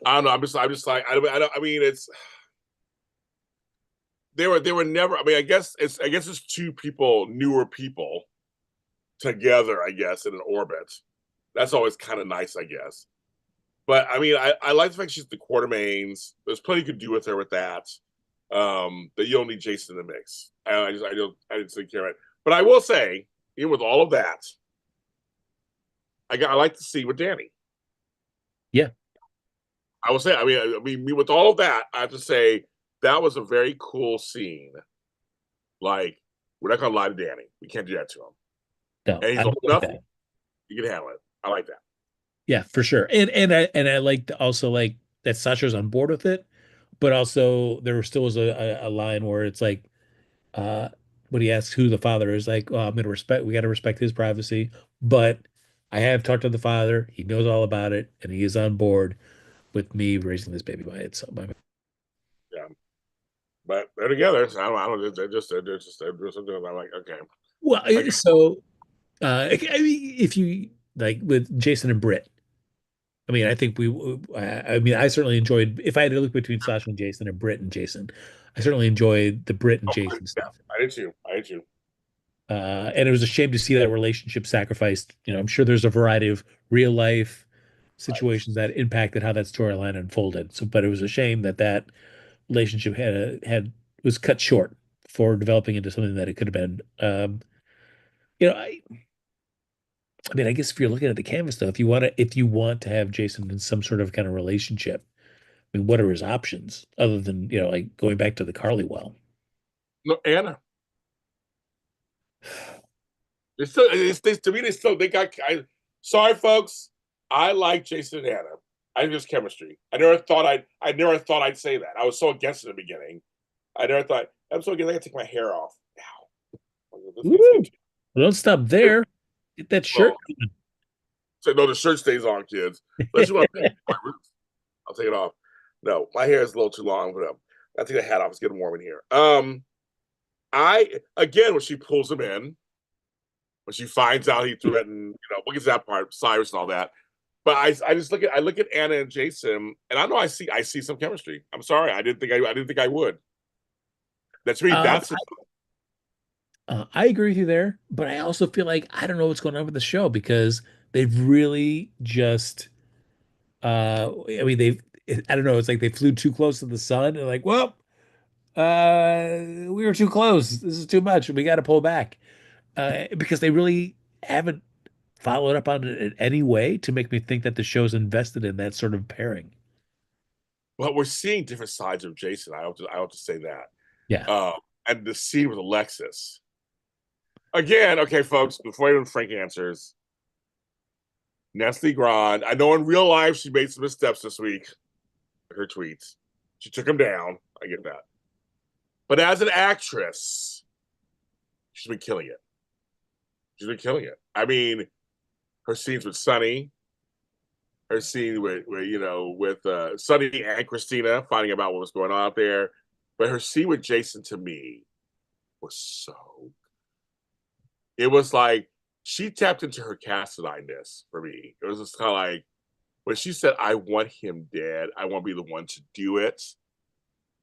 I don't know. I'm just like I don't. I mean, it's they were never. I mean, I guess it's two newer people together. I guess in an orbit. That's always kind of nice, I guess. But I mean, I like the fact she's the Quartermains. There's plenty you could do with her with that. That you don't need Jason in the mix. I didn't care it. But I will say, even with all of that, I like to see with Danny. yeah, I will say, I mean, with all of that, I have to say that was a very cool scene. Like, we're not gonna lie to Danny. We can't do that to him. no, And he's I old like enough. that. You can handle it. I like that. Yeah, for sure. And I like also like that Sasha's on board with it, but also there still was a line where it's like uh when he asks who the father is, like, oh, I'm gonna respect we gotta respect his privacy. But I have talked to the father, he knows all about it, and he is on board with me raising this baby by itself. Yeah. But they're together. So I don't. They're just I'm like, okay. Well, Like, so I mean, if you like with Jason and Britt, I mean, I think I mean, I certainly enjoyed, if I had to look between Sasha and Jason and Britt and Jason, I certainly enjoyed the Britt and Jason yeah, stuff. I did too. I did too. And it was a shame to see that relationship sacrificed. I'm sure there's a variety of real life Right. situations that impacted how that storyline unfolded. So, but it was a shame that that relationship was cut short for developing into something that it could have been. You know, I, I mean, I guess if you're looking at the canvas though, if you want to have Jason in some sort of kind of relationship, I mean, what are his options other than, like going back to the Carly well? No, Anna. It's still, to me, they got. Sorry, folks. I like Jason and Anna. I think there's chemistry. I never thought I'd say that. I was so against it in the beginning. I never thought. I'm so against. I gotta take my hair off now. Woo! Well, don't stop there. Get that shirt. Well, so no, the shirt stays on, kids. Unless you want to paint my roots, I'll take it off. No, my hair is a little too long for them. I take the hat off. It's getting warm in here. I again when she pulls him in, when she finds out he threatened, we'll get to that part, Cyrus and all that. But I just look at Anna and Jason, and I know I see some chemistry. I'm sorry, I didn't think I would. That's me. Um, That's I agree with you there, but I also feel like I don't know what's going on with the show because they've really just, I mean, I don't know, it's like they flew too close to the sun and like, well, we were too close. This is too much. We got to pull back. Because they really haven't followed up on it in any way to make me think that the show's invested in that sort of pairing. But we're seeing different sides of Jason. I have to say that. Yeah. Uh, and the scene with Alexis again. Okay, folks. Before even Frank answers, Nestle Grand. I know in real life she made some missteps this week. Her tweets. She took him down. I get that. But as an actress, she's been killing it. She's been killing it. I mean, her scenes with Sunny, her scene with Sunny and Christina finding about what was going on out there, but her scene with Jason to me was so. It was like she tapped into her Cassadine-ness for me. It was just kind of like when she said, "I want him dead. I want to be the one to do it.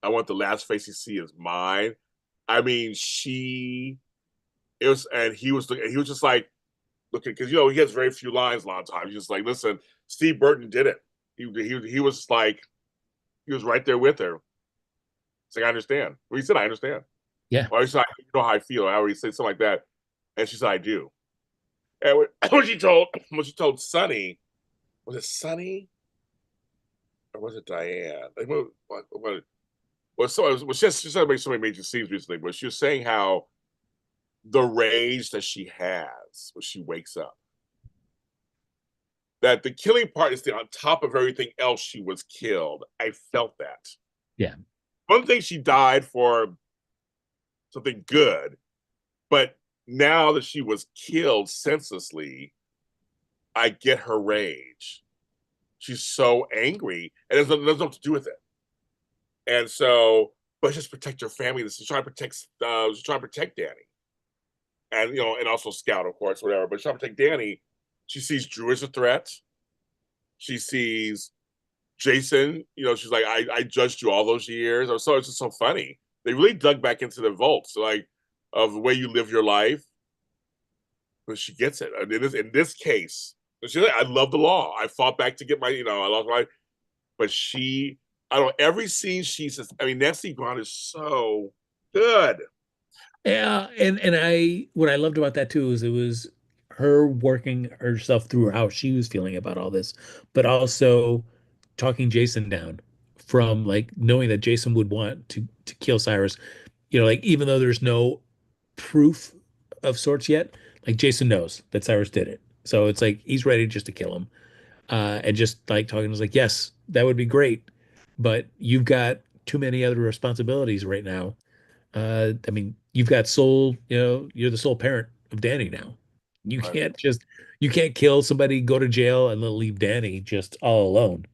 I want the last face you see is mine." I mean, she. It was, and he was just like looking because he has very few lines a lot of times. He's just like, "Listen, Steve Burton did it. He was like he was right there with her." It's like I understand. Well, he said, "I understand." Yeah. Or he's like, "You know how I feel." I already said something like that, and she said, "I do." And when she told Sonny, was it Sonny or was it Diane? Like, well, she said so many major scenes recently, but she was saying how the rage that she has when she wakes up, that the killing part is on top of everything else she was killed. I felt that. Yeah. One thing she died for something good, but now that she was killed senselessly, I get her rage. She's so angry, and there's nothing to do with it. And so, but just protect your family. She's trying to protect Danny, and and also Scout, of course, whatever. But she's trying to protect Danny. She sees Drew as a threat. She sees Jason. She's like, I judged you all those years. So it's just so funny. They really dug back into the vaults, like of the way you live your life. But she gets it. In this case, she's like, I love the law. I fought back to get I lost my. But I don't know, every scene she says, I mean, Nancy Grant is so good. Yeah, and what I loved about that too is it was her working herself through how she was feeling about all this, but also talking Jason down from like knowing that Jason would want to kill Cyrus. Like even though there's no proof of sorts yet, like Jason knows that Cyrus did it. So it's like he's ready just to kill him. And just like talking was like, yes, that would be great, but you've got too many other responsibilities right now. I mean, you've got you're the sole parent of Danny now. You Right. can't just you can't kill somebody, go to jail, and then leave Danny just all alone.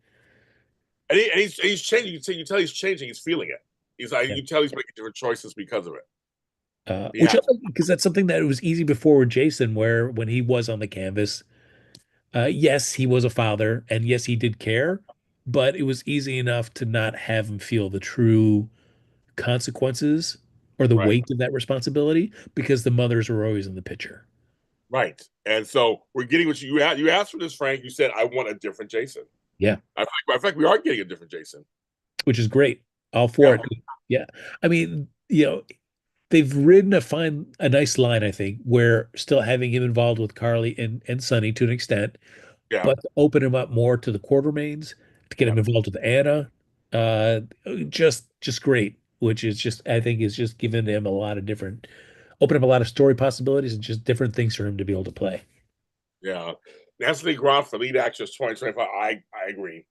And he's changing. You can tell he's changing. He's feeling it. He's like, Yeah. you can tell he's making different choices because of it. Which Yeah. I like because that's something that was easy before with Jason, where when he was on the canvas, yes, he was a father, and yes, he did care, but it was easy enough to not have him feel the true consequences or the Right. weight of that responsibility because the mothers were always in the picture. Right. And so we're getting what you asked for this, Frank. You said, I want a different Jason. Yeah, I think we are getting a different Jason. which is great. All for Yeah. it. Yeah. I mean, they've ridden a nice line, I think, where still having him involved with Carly and Sonny to an extent, Yeah. but to open him up more to the Quartermains, to get him Yeah. involved with Anna, uh, just great. Which is just, I think, is just giving him a lot of different, open up a lot of story possibilities and just different things for him to be able to play. Yeah. Nancy Grant for lead actress 2025. I agree.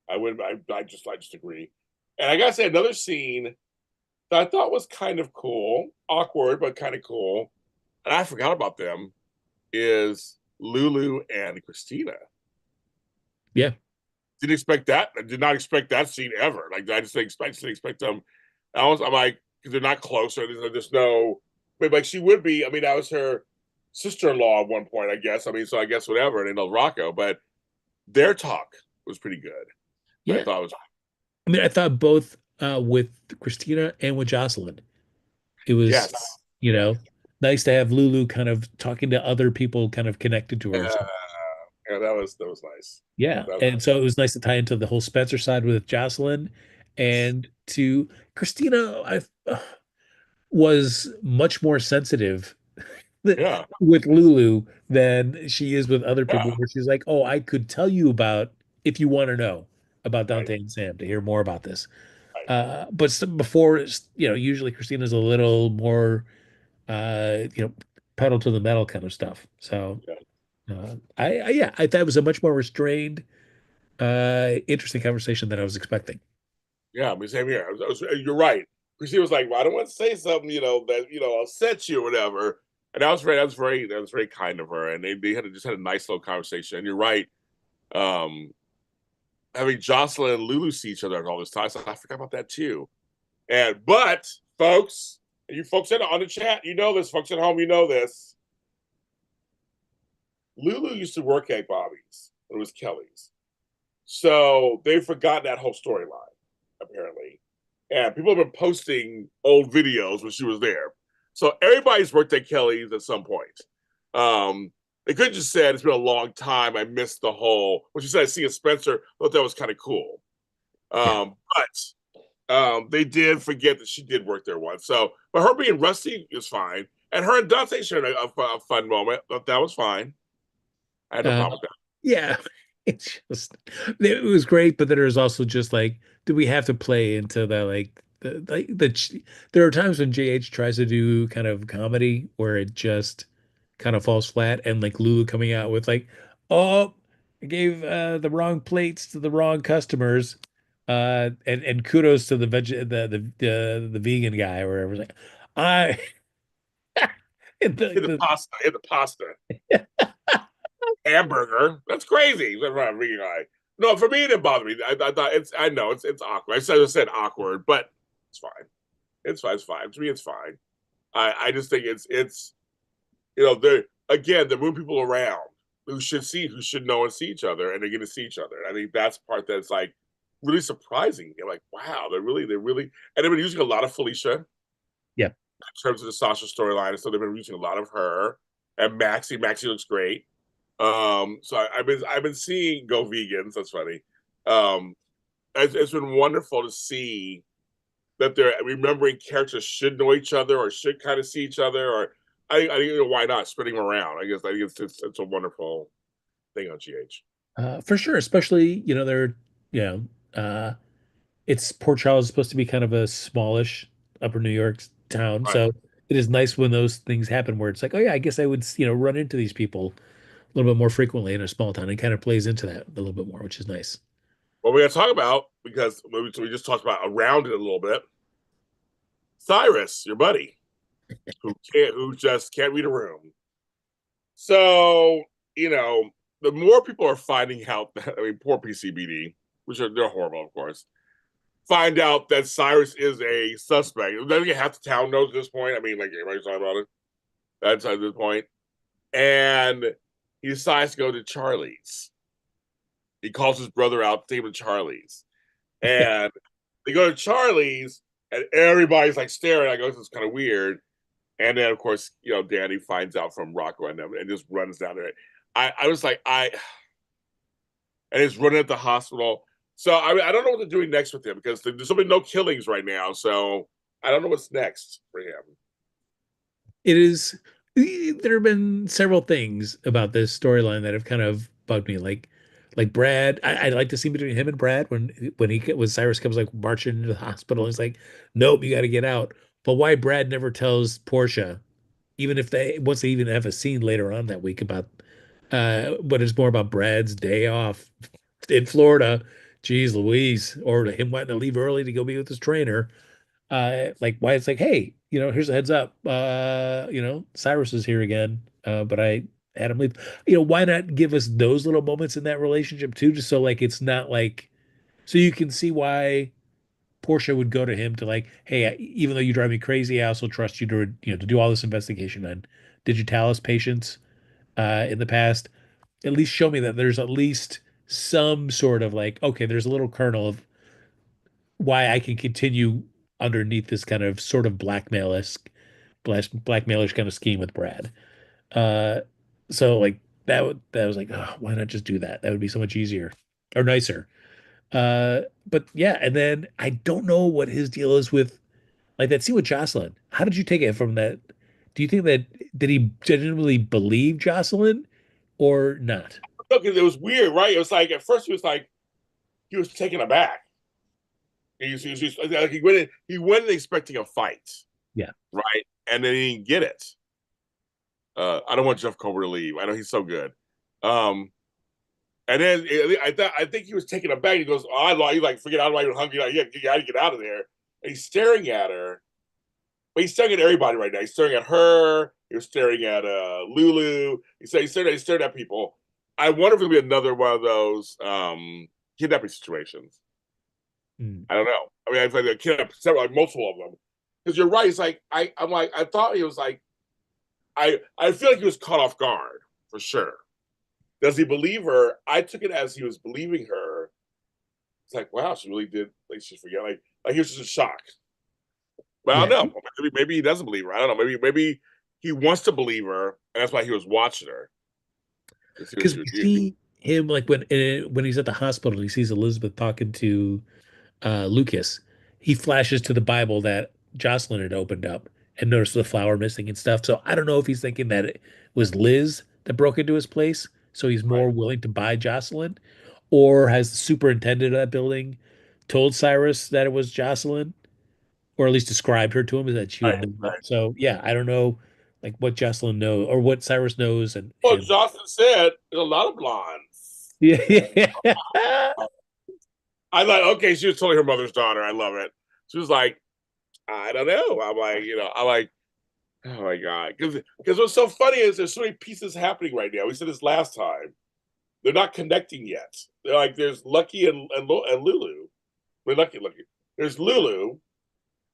I just agree. And I gotta say another scene that I thought was kind of cool, awkward, but kind of cool, and I forgot about them, is Lulu and Christina. Yeah. Didn't expect that. I did not expect that scene ever. Like I just didn't expect them. I'm like, because they're not close, or there's no, but like she would be. I mean, that was her sister-in-law at one point, I guess. I mean, so I guess whatever, and then Rocco, but their talk was pretty good. I Yeah. thought it was, I mean, I thought both with Christina and with Jocelyn, it was, yes, you yeah, know, nice to have Lulu kind of talking to other people kind of connected to her. yeah, So, yeah, that was nice. yeah. That was, And so it was nice to tie into the whole Spencer side with Jocelyn and to Christina, I was much more sensitive yeah, with Lulu than she is with other yeah, people, where she's like, oh, I could tell you about if you want to know about right, Dante and Sam to hear more about this. right, But before, usually Christina's a little more, uh, you know, pedal to the metal kind of stuff. So, yeah. yeah, I thought it was a much more restrained, interesting conversation than I was expecting. Yeah, I mean, same here. You're right. Because she was like, "Well, I don't want to say something, that upset you or whatever." And that was very kind of her. And they just had a nice little conversation. And you're right. Um, Having Jocelyn and Lulu see each other all this time, so I forgot about that too. But folks, You folks on the chat, you know this. Folks at home, you know this. Lulu used to work at Bobby's. It was Kelly's. So they've forgotten that whole storyline, apparently. And people have been posting old videos when she was there. So everybody's worked at Kelly's at some point. They could have just said it's been a long time. I missed the whole. When she said seeing Spencer, I thought that was kind of cool. Yeah. But they did forget that she did work there once. So, but her being rusty is fine, and her and Dante sharing a fun moment. Thought that was fine. I had no Uh, problem with that. yeah. It's just it was great, but then there's also just like, do we have to play into the like there are times when JH tries to do kind of comedy where it just kind of falls flat, and like Lulu coming out with like, oh, I gave the wrong plates to the wrong customers. And kudos to the the vegan guy or whatever. It's like, I In the pasta, in the pasta. Hamburger. That's crazy. No, for me it didn't bother me. I thought I know it's awkward. I said awkward, but it's fine. It's fine. It's fine. To me, it's fine. I just think it's they're again they're moving people around who should know and see each other, and they're going to see each other. I think that's part that's like really surprising. You're like, wow, and they've been using a lot of Felicia in yeah. terms of the Sasha storyline, so they've been using a lot of her and Maxie. Maxie looks great. So I've been seeing Go Vegans. That's funny. Um, it's been wonderful to see that they're remembering characters should know each other or should kind of see each other. Or I think why not spreading them around? I think it's a wonderful thing on GH. For sure, especially they're you know uh it's Port Charles is supposed to be kind of a smallish upper New York town, Right. so it is nice when those things happen where it's like, oh yeah, I guess I would run into these people a little bit more frequently in a small town. It kind of plays into that a little bit more, which is nice. What we got to talk about because we just talked about around it a little bit. Cyrus, your buddy, who just can't read a room. So the more people are finding out that poor PCBD, they're horrible, of course, find out that Cyrus is a suspect. Then half the town knows at this point. I mean, like everybody's talking about it. That's at this point. And he decides to go to Charlie's. He calls his brother out to take him to Charlie's. And they go to Charlie's, and everybody's like staring. I go, this is kind of weird. And then, of course, Danny finds out from Rocco and them and just runs down there. I was like, and he's running at the hospital. So I don't know what they're doing next with him because there's been no killings right now. So I don't know what's next for him. It is there have been several things about this storyline that have kind of bugged me, like Brad. I like to see between him and Brad when Cyrus comes like marching into the hospital. He's like, nope, you got to get out. But why Brad never tells Portia, even if once they even have a scene later on that week about but it's more about Brad's day off in Florida. Jeez Louise, or him wanting to leave early to go be with his trainer. Like why it's like, hey, here's a heads up. Cyrus is here again. But I had him leave. Why not give us those little moments in that relationship too, just so like it's not like so you can see why Portia would go to him to like, hey, even though you drive me crazy, I also trust you to to do all this investigation on digitalis patients in the past. At least show me that there's at least some sort of like, okay, there's a little kernel of why I can continue underneath this kind of sort of blackmailish kind of scheme with Brad. Uh, so like that was like, oh, why not just do that? That would be so much easier or nicer. But yeah, and then I don't know what his deal is with like that scene with Jocelyn. How did you take it from that? Do you think that did he genuinely believe Jocelyn or not? Look, it was weird, right? It was like at first he was taken aback. Like he went in expecting a fight, Yeah. right? And then he didn't get it. I don't want Jeff Culver to leave. I know he's so good. And then I think he was taken aback. He goes, "Oh, he's like, forget I'm not even hungry. Like, yeah, you got to get out of there." And he's staring at her, but he's staring at everybody right now. He's staring at her. He was staring at Lulu. He's staring at people. I wonder if it'll be another one of those kidnapping situations. Mm. I don't know. I mean, I've had kidnapped several, like multiple of them. because you're right. It's like I'm like I thought he was like I feel like he was caught off guard for sure. Does he believe her? I took it as he was believing her. It's like, wow, she really did. Like she forget. Like he was just in shock. But I Yeah, don't know. Maybe he doesn't believe her. I don't know. Maybe he wants to believe her, and that's why he was watching her to see what because she we would do. see him like when he's at the hospital, he sees Elizabeth talking to Lucas. He flashes to the Bible that Jocelyn had opened up and noticed the flower missing and stuff. So I don't know if he's thinking that it was Liz that broke into his place, so he's Right, more willing to buy Jocelyn, or has the superintendent of that building told Cyrus that it was Jocelyn, or at least described her to him that she would right, know. right. So yeah, I don't know like what Jocelyn knows or what Cyrus knows Well, and Jocelyn said there's a lot of blondes. yeah, yeah. I thought, okay, she was totally her mother's daughter. I love it. She was like, I don't know. I'm like, I'm like, oh my god, because what's so funny is there's so many pieces happening right now. We said this last time. They're not connecting yet. They're like, there's Lucky and Lulu. We're Lucky. There's Lulu,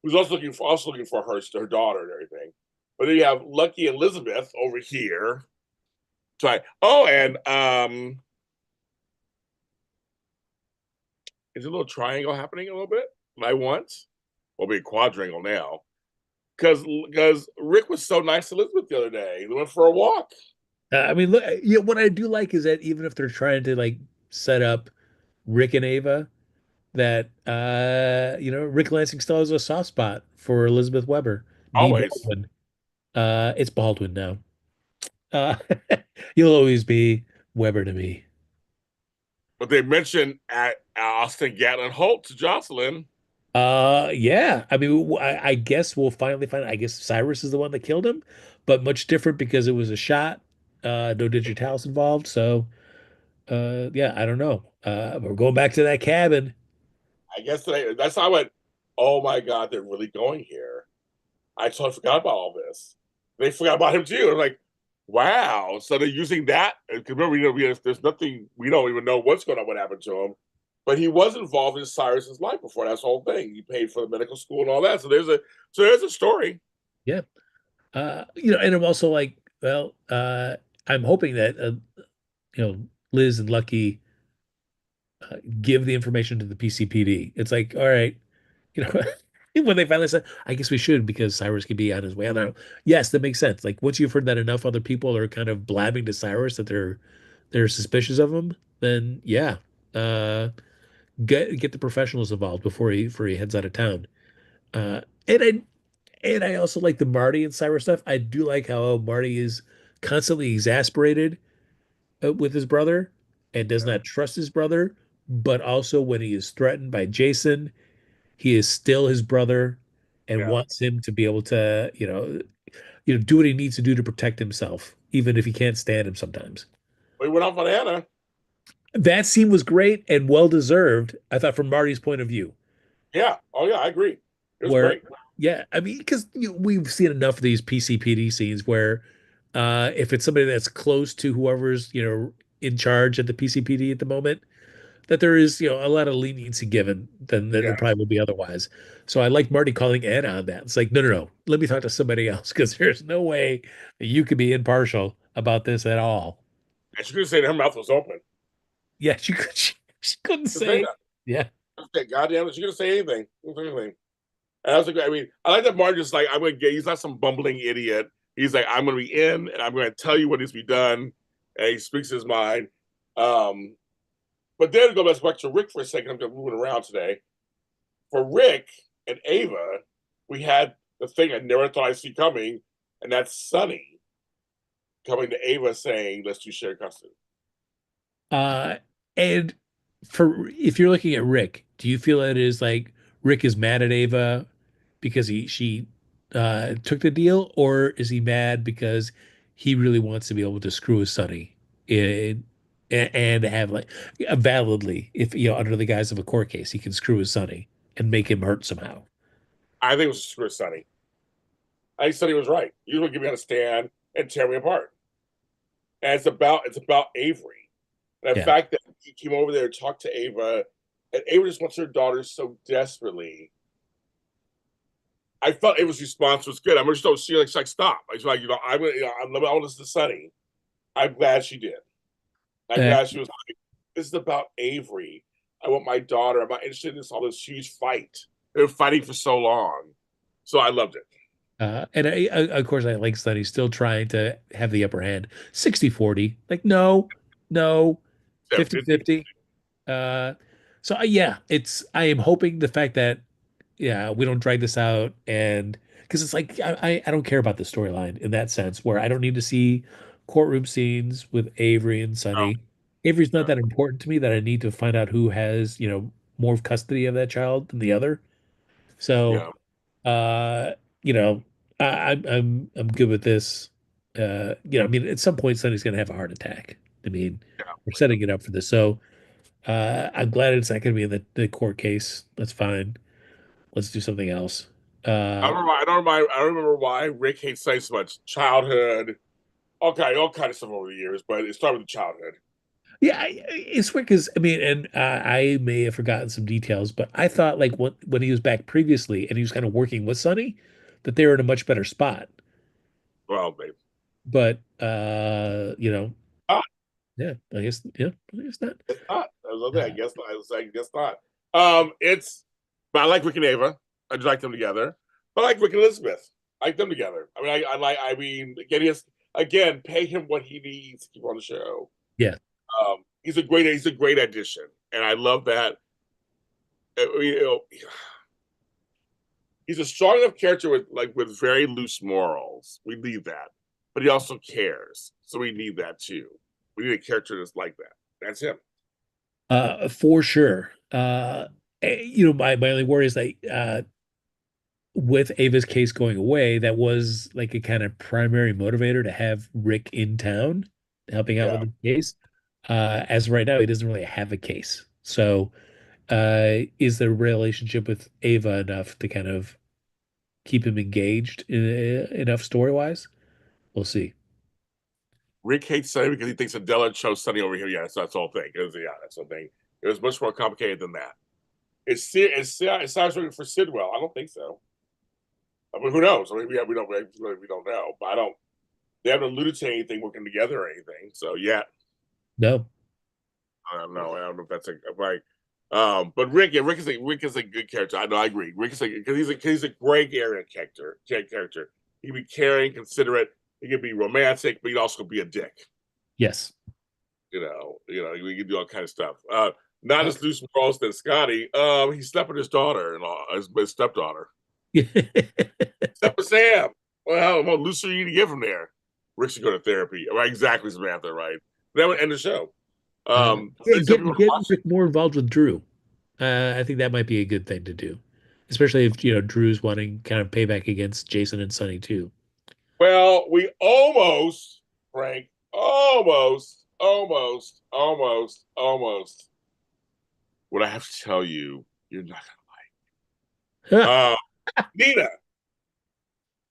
who's also looking for her daughter and everything. But then you have Lucky and Elizabeth over here. Sorry. Oh, and is a little triangle happening a little bit? I want. Will be a quadrangle now. Because Rick was so nice to Elizabeth the other day. They went for a walk. I mean, look, yeah, what I do like is that even if they're trying to like set up Rick and Ava, that Rick Lansing still has a soft spot for Elizabeth Weber, the Always. Baldwin. It's Baldwin now. Uh, you'll always be Weber to me. But they mentioned at Austin Gatlin Holt to Jocelyn. Yeah. I mean, I guess we'll finally find. I guess Cyrus is the one that killed him, but much different because it was a shot. No digitalis involved. So, yeah, I don't know. We're going back to that cabin. I guess that's how I went, oh my God, they're really going here. I totally forgot about all this. They forgot about him too. I'm like, wow. So they're using that. Because remember, there's nothing, we don't even know what's going on, what happened to him. But he was involved in Cyrus's life before. That's the whole thing. He paid for the medical school and all that. So there's a story. Yeah. And I'm also like, well, I'm hoping that Liz and Lucky give the information to the PCPD. It's like, all right, you know, when they finally said, I guess we should because Cyrus could be on his way. I don't know. Yes, that makes sense. Like once you've heard that enough other people are kind of blabbing to Cyrus that they're suspicious of him, then yeah, uh, get the professionals involved before he heads out of town. Uh, and I and I also like the Marty and Cyrus stuff. I do like how Marty is constantly exasperated with his brother and does Yeah. not trust his brother, but also when he is threatened by Jason, he is still his brother and Yeah. wants him to be able to, do what he needs to do to protect himself, even if he can't stand him sometimes. We went off on Anna. That scene was great and well deserved, I thought, from Marty's point of view. Yeah. Oh, yeah. I agree. It was Where, great. yeah, I mean, because we've seen enough of these PCPD scenes where if it's somebody that's close to whoever's, in charge at the PCPD at the moment, that there is, a lot of leniency given than there Yeah. probably would be otherwise. So I like Marty calling Anna on that. It's like, no, no, no, let me talk to somebody else because there's no way that you could be impartial about this at all. And she couldn't say that her mouth was open. Yeah, she couldn't To say say, that. yeah. God damn it. She couldn't say anything. Couldn't say anything. And I was like, I mean, I like that Martin just like, I'm going to get, he's not some bumbling idiot. He's like, I'm going to be in and I'm going to tell you what needs to be done. And he speaks his mind. Um, but then to go back to Rick for a second, I'm just moving around today. For Rick and Ava, we had the thing I never thought I'd see coming, and that's Sonny coming to Ava saying, let's do shared custody. Uh, and for if you're looking at Rick, do you feel that it is like Rick is mad at Ava because she took the deal, or is he mad because he really wants to be able to screw his Sonny in and have like validly, if under the guise of a court case, he can screw his Sonny and make him hurt somehow. I think it was screw Sonny. I think Sonny was right. You would give me on a stand and tear me apart. And it's about Avery. And the Yeah. fact that he came over there and talked to Ava, and Ava just wants her daughter so desperately. I felt Ava's response was good. I mean, she's like, stop. I was like, I want to listen to Sunny. I'm glad she did. I'm Uh, glad she was like, this is about Avery. I want my daughter. I'm not interested in this huge fight. They were fighting for so long. So I loved it. and of course, I like Sonny still trying to have the upper hand. 60-40. Like, no, no, Yeah, 50-50. Uh, so yeah, I am hoping the fact that, yeah, we don't drag this out and because it's like, I don't care about the storyline in that sense where I don't need to see courtroom scenes with Avery and no, Sonny. Avery's not no. that important to me that I need to find out who has, more of custody of that child than the other. So, Yeah, uh, you know, I'm good with this. I mean, at some point, Sonny's gonna have a heart attack. I mean, yeah. we're setting it up for this. So, I'm glad it's not gonna be in the court case. That's fine. Let's do something else. Uh, I don't remember why Rick hates Sunny so much. Childhood, okay, all kind of stuff over the years, but it started with childhood. yeah, it's weird because I mean, and I may have forgotten some details, but I thought like when he was back previously and he was kind of working with Sonny, that they were in a much better spot. Well, maybe. But Ah, yeah, I guess not. it's not. I love that. I Uh, guess not. I was like, I guess not. It's, but I like Rick and Ava. I just like them together. But I like Rick and Elizabeth. I like them together. I mean, I mean, again, pay him what he needs to keep on the show. yeah. He's a great addition, and I love that. You know, he's a strong enough character with very loose morals. We need that, but he also cares, so we need that too. We need a character that's like that. That's him. For sure. My only worry is that with Ava's case going away, that was like a kind of primary motivator to have Rick in town helping out with Yeah, the case. As of right now, he doesn't really have a case. So, is the relationship with Ava enough to kind of keep him engaged enough story-wise? We'll see. Rick hates Sunny because he thinks Adela chose Sunny over here. Yeah, that's the whole thing. Yeah, that's the thing. It was much more complicated than that. It sounds really for Sidwell. I don't think so. I mean, who knows? I mean, we don't know. But I don't. They haven't alluded to anything working together or anything. So yeah, No. I don't know. I don't know if that's like. But Rick, yeah, Rick is a good character. I know, I agree. Rick is because he's a great area character. He can be caring, considerate. He can be romantic, but he'd also be a dick. Yes. We can do all kind of stuff. Not Uh, as loose morals than Scotty. He slept with his daughter and his stepdaughter. Except for Sam. Well, how looser you to get from there? Rick should go to therapy. Right, exactly, Samantha. Right. That would end the show. yeah, Some people get watch it. Rick more involved with Drew. I think that might be a good thing to do, especially if Drew's wanting kind of payback against Jason and Sonny too. Well, we almost, Frank, almost. What I have to tell you, you're not gonna like. Nina.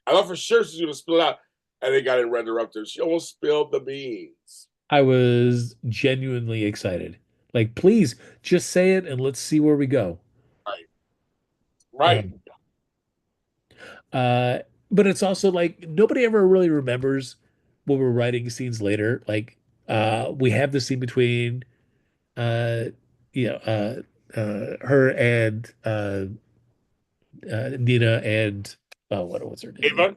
I thought for sure she's gonna spill it out, and they got it interrupted. She almost spilled the beans. I was genuinely excited. Like, please just say it and let's see where we go. Right, right. Um, uh, but it's also like nobody ever really remembers when we're writing scenes later. Like, we have the scene between uh, her and Nina and what's her name?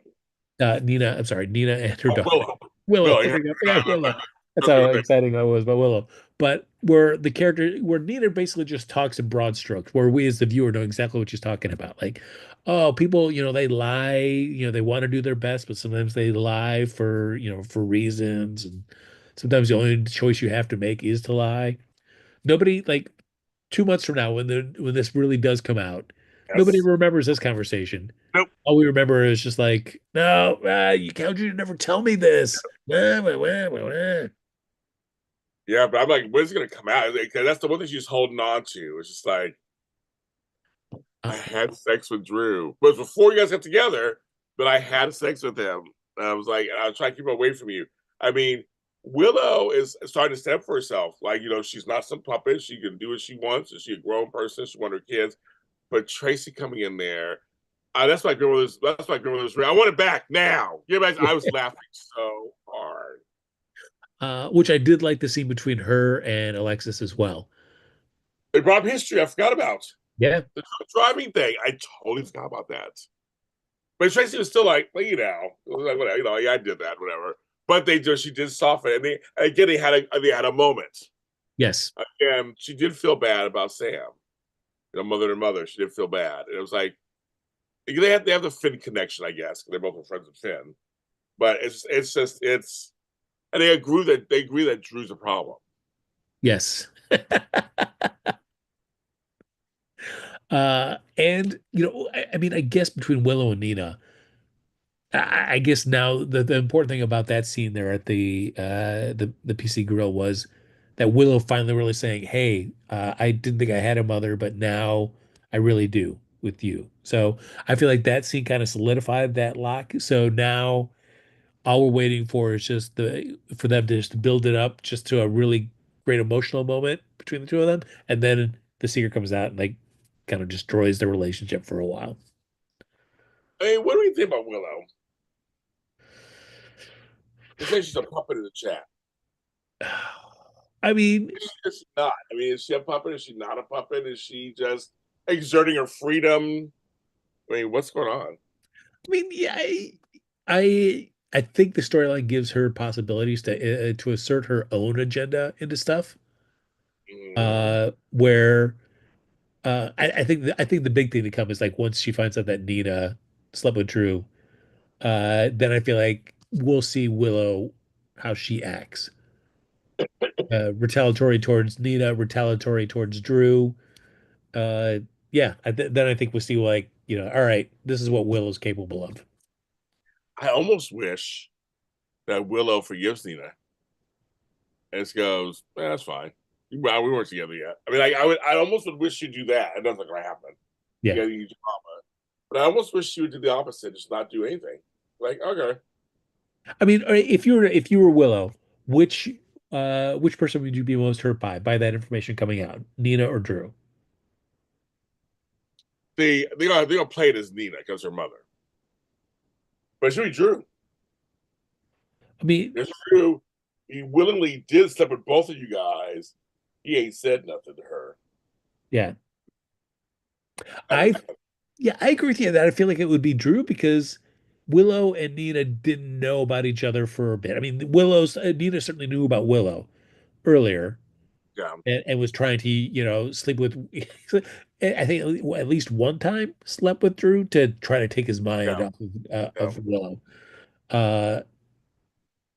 Ava. Nina, I'm sorry, Nina and her Oh, daughter. Willow. Willow. Willow. There Yeah. we go. I forgot Willow. That's That's a how good thing. exciting I was about Willow. But where Nina basically just talks in broad strokes, where we as the viewer know exactly what she's talking about. Like, oh, people, they lie, they want to do their best, but sometimes they lie for reasons. And sometimes the only choice you have to make is to lie. Nobody, like, 2 months from now, when this really does come out, nobody Yes. remembers this conversation. Nope. All we remember is just like, no, how'd you never tell me this? Wah, wah, wah, wah, wah. Yeah, but I'm like, when's it gonna come out? Because that's the one thing she's holding on to. It's just like I Uh, had sex with Drew, but before you guys got together, but I had sex with him. And I was like, I was trying to keep him away from you. I mean, Willow is starting to stand for herself. Like, she's not some puppet. She can do what she wants. She's a grown person. She wants her kids. But Tracy coming in there, That's my grandmother's. That's my grandmother's. I want it back now. Give it back. I was laughing so hard. Which I did like the scene between her and Alexis as well. They brought up history. I forgot about Yeah. the driving thing. I totally forgot about that. But Tracy was still like, well, like, whatever, yeah, I did that, whatever. But she did soften, and they had a moment. Yes. And she did feel bad about Sam, mother and mother. She did feel bad, and it was like they have the Finn connection, I guess. They're both friends with Finn, but and they agree that Drew's a problem. Yes. And I mean, I guess between Willow and Nina, I guess now the important thing about that scene there at the PC Grill was that Willow finally really saying, "Hey, I didn't think I had a mother, but now I really do with you." So I feel like that scene kind of solidified that lock. So now all we're waiting for is just for them to just build it up just to a really great emotional moment between the two of them, and then the secret comes out and like kind of destroys their relationship for a while. I mean, what do you think about Willow? They say she's a puppet in the chat. I mean, Is she not? I mean, is she a puppet? Is she not a puppet? Is she just exerting her freedom? I mean, what's going on? yeah, I think the storyline gives her possibilities to assert her own agenda into stuff. Mm. Where I think the big thing to come is like once she finds out that Nina slept with Drew, then I feel like we'll see Willow how she acts. Retaliatory towards Nina, retaliatory towards Drew. Uh, yeah, then I think we'll see like, all right, this is what Willow's capable of. I almost wish that Willow forgives Nina and just goes, that's fine. Well, we weren't together yet. I mean, I almost would wish she'd do that. It doesn't gonna happen. You Yeah. got to use drama, but I almost wish she would do the opposite, just not do anything. Like, okay, I mean, if you were Willow, which person would you be most hurt by that information coming out? Nina or Drew? they gonna play it as Nina because her mother, but it should be Drew. I mean, It's Drew. He willingly did sleep with both of you guys. He ain't said nothing to her. yeah. I think I Yeah, I agree with you that I feel like it would be Drew because Willow and Nina didn't know about each other for a bit. I mean, Nina certainly knew about Willow earlier yeah, and was trying to, sleep with I think at least one time slept with Drew to try to take his mind yeah, off yeah. of Willow. Uh,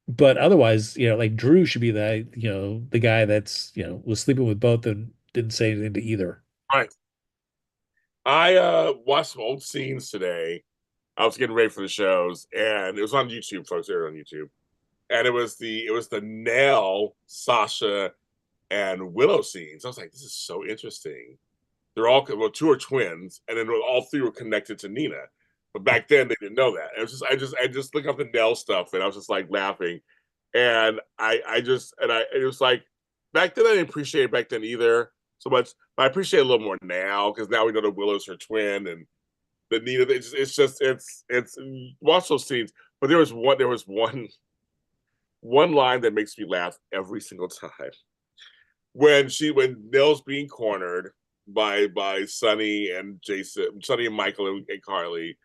but otherwise, like Drew should be the guy that's, was sleeping with both and didn't say anything to either. Right. I watched some old scenes today. I was getting ready for the shows, and it was on YouTube, folks. They were on YouTube, and it was the Nell, Sasha, and Willow scenes. I was like, this is so interesting. They're all well, two are twins, and then all three were connected to Nina. But back then they didn't know that. It was I just looked up the Nell stuff, and I was just like laughing, and it was like back then I didn't appreciate it back then either so much, but I appreciate it a little more now because now we know that Willow's her twin and the Nina. It's watch those scenes. But there was one line that makes me laugh every single time when Nell's being cornered by Sonny and Jason, Sonny and Michael and Carly.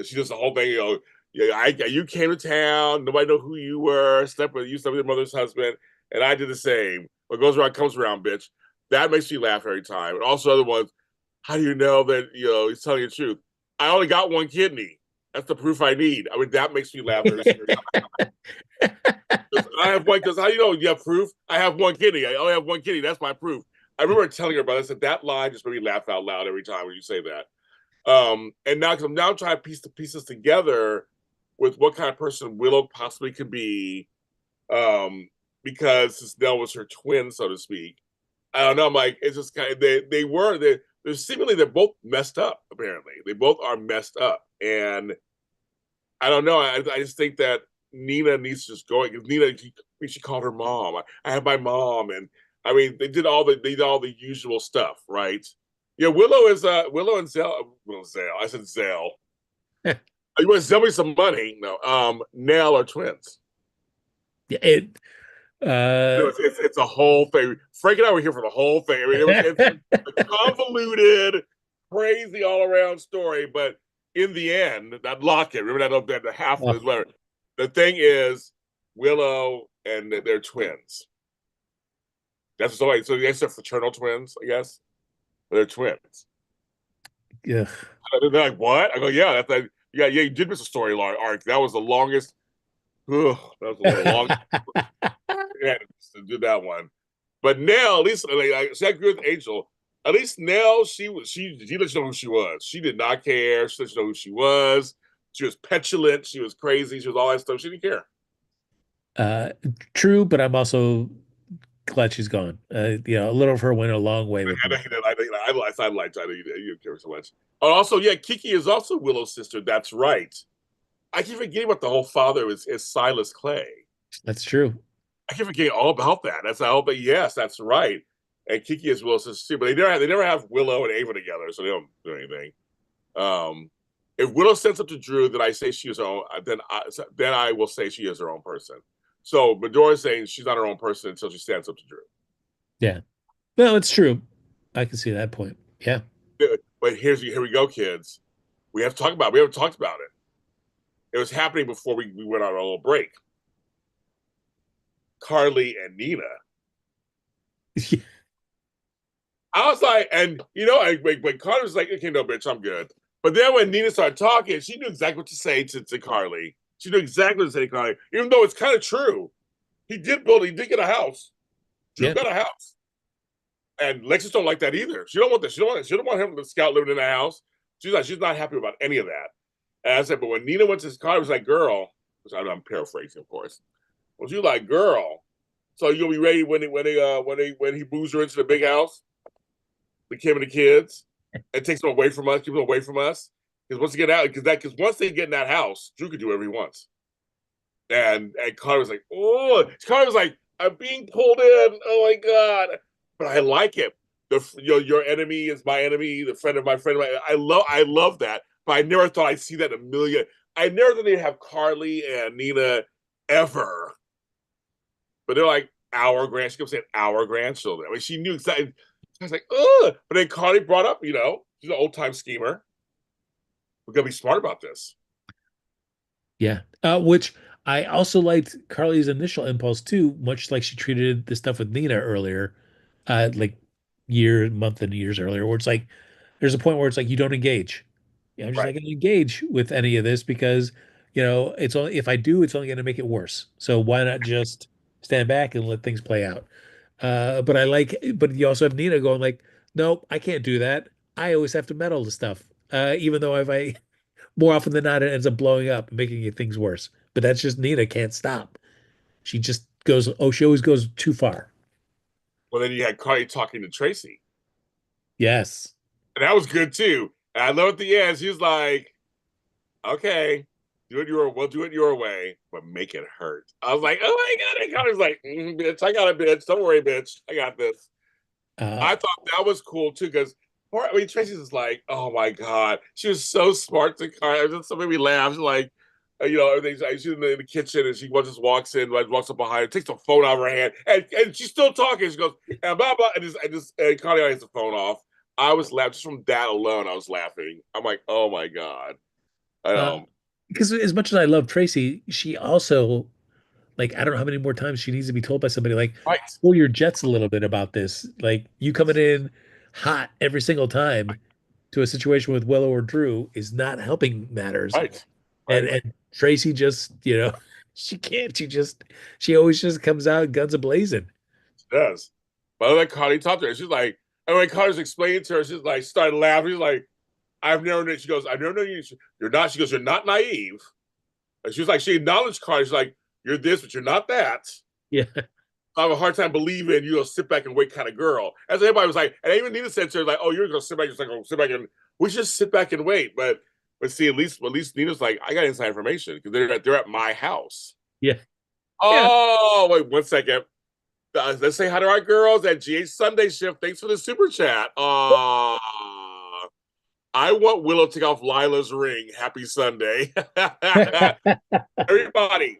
She does the whole thing, yeah, you came to town, nobody know who you were, slept with your mother's husband, and I did the same. What goes around comes around, bitch. That makes me laugh every time. And also other ones, how do you know that he's telling the truth? I only got one kidney. That's the proof I need. I mean, that makes me laugh every single time. I have one because how do you know you have proof? I have one kidney. I only have one kidney. That's my proof. I remember telling her about this, and that line just made me laugh out loud every time when you say that. And now, because I'm now trying to piece the pieces together with what kind of person Willow possibly could be, because since Nell was her twin, so to speak. I don't know. I'm like, it's just kind of they're seemingly they're both messed up. Apparently, they both are messed up, and I don't know. I just think that Nina needs to just go because she called her mom. I have my mom, and I mean they did all the usual stuff, right? Yeah, Willow and Zelle. Well, Zelle. I said Zelle. You want to sell me some money? No. Nell are twins. Yeah, it uh It's a whole thing. Frank and I were here for the whole thing. I mean, it's a convoluted, crazy all around story, but in the end, that locket, remember that the half of oh, his whatever. The thing is, Willow and they're twins. That's so. So they're fraternal twins, I guess. They're twins. yeah. They're like, what? I go, yeah, that's like, yeah, yeah. You did miss a story arc. That was the longest. Ugh, that was the long. Yeah, to do that one. But Nell, at least like, I agree with Angel. At least Nell, she let you know who she was. She did not care. She let you know who she was. She was petulant. She was crazy. She was all that stuff. She didn't care. Uh, True, but I'm also glad she's gone. A little of her went a long way with me. I liked. I know you didn't care so much. Oh, also, yeah, Kiki is also Willow's sister. That's right. I keep forgetting about the whole father is Silas Clay. That's true. I keep forgetting all about that. That's all. But yes, that's right. And Kiki is Willow's sister too. But they never have Willow and Ava together, so they don't do anything. If Willow stands up to Drew, then I say she is her own. Then I will say she is her own person. So Medora's saying she's not her own person until she stands up to Drew. Yeah. No, it's true. I can see that point. Yeah. But here we go, kids. We have to talk about. It. We haven't talked about it. It was happening before we went on our little break. Carly and Nina. I was like, and when Carly was like, okay, no, bitch, I'm good. But then when Nina started talking, she knew exactly what to say to Carly. She knew exactly what to say to Carly, even though it's kind of true. He did get a house. Drew Yeah. got a house. And Lexus don't like that either. She don't want this. She don't want him to scout living in a house. She's not happy about any of that. And I said, but when Nina went to his car, it was like, girl, which I'm paraphrasing, of course. Was you like, girl? So you'll be ready when he moves her into the big house, the Kim and the kids, and takes them away from us, keeps them away from us. Because once they get out, because once they get in that house, Drew can do whatever he wants. And Carter was like, oh, Carter was like, I'm being pulled in. Oh my god! But I like it. Your enemy is my enemy. The friend of my friend. I love that. But I never thought I'd see that in a million. I never thought they'd have Carly and Nina ever. But they're like our grand. She kept saying our grandchildren. I mean, she knew exactly. I was like, ugh. But then Carly brought up, she's an old time schemer. We're gonna be smart about this. Yeah. Which I also liked Carly's initial impulse too, much like she treated the stuff with Nina earlier, like month and years earlier, where it's like there's a point where it's like you don't engage. I'm just not Right. going to engage with any of this because, it's only if I do, it's only going to make it worse. So why not just stand back and let things play out? But you also have Nina going like, nope, I can't do that. I always have to meddle to stuff. Even though if I more often than not, it ends up blowing up and making things worse. But that's just Nina can't stop. She just goes, oh, she always goes too far. Well, then you had Carly talking to Tracy, Yes. and that was good too. And I love at the end, she's like, "Okay, we'll do it your way, but make it hurt." I was like, "Oh my god!" And Carly's like, "Bitch, I got it, bitch. Don't worry, bitch. I got this." Uh, I thought that was cool too because. Tracy's is like, oh my god, she was so smart to Carly. It just made me laugh. She's like, everything's like she's in the kitchen and she just walks in, like walks up behind her, takes the phone out of her hand, and she's still talking. She goes, and blah blah, and Connie has the phone off. I was laughing just from that alone. I was laughing. I'm like, oh my god. I uh, because as much as I love Tracy, she also like I don't know how many more times she needs to be told by somebody like, right, pull your jets a little bit about this. Like you coming in hot every single time to a situation with Willow or Drew is not helping matters. right, And right. and Tracy just, she can't. She always just comes out guns a blazing. She does. But I like Connie talked to her. She's like, and when Connie's explaining to her, she's like, started laughing. She's like, I've never known. She goes, I've never known you. You're not. She goes, you're not naive. And she was like, she acknowledged Connie. She's like, you're this, but you're not that. Yeah. I have a hard time believing you'll sit back and wait kind of girl. As everybody was like, and even Nina said to her, like, oh, you're gonna sit back, just like sit back and we should just sit back and wait. But see, at least Nina's like, I got inside information because they're at my house. Yeah. Yeah. Oh, wait 1 second. Let's say hi to our girls at GH Sunday Shift. Thanks for the super chat. I want Willow to take off Lila's ring. Happy Sunday. Everybody,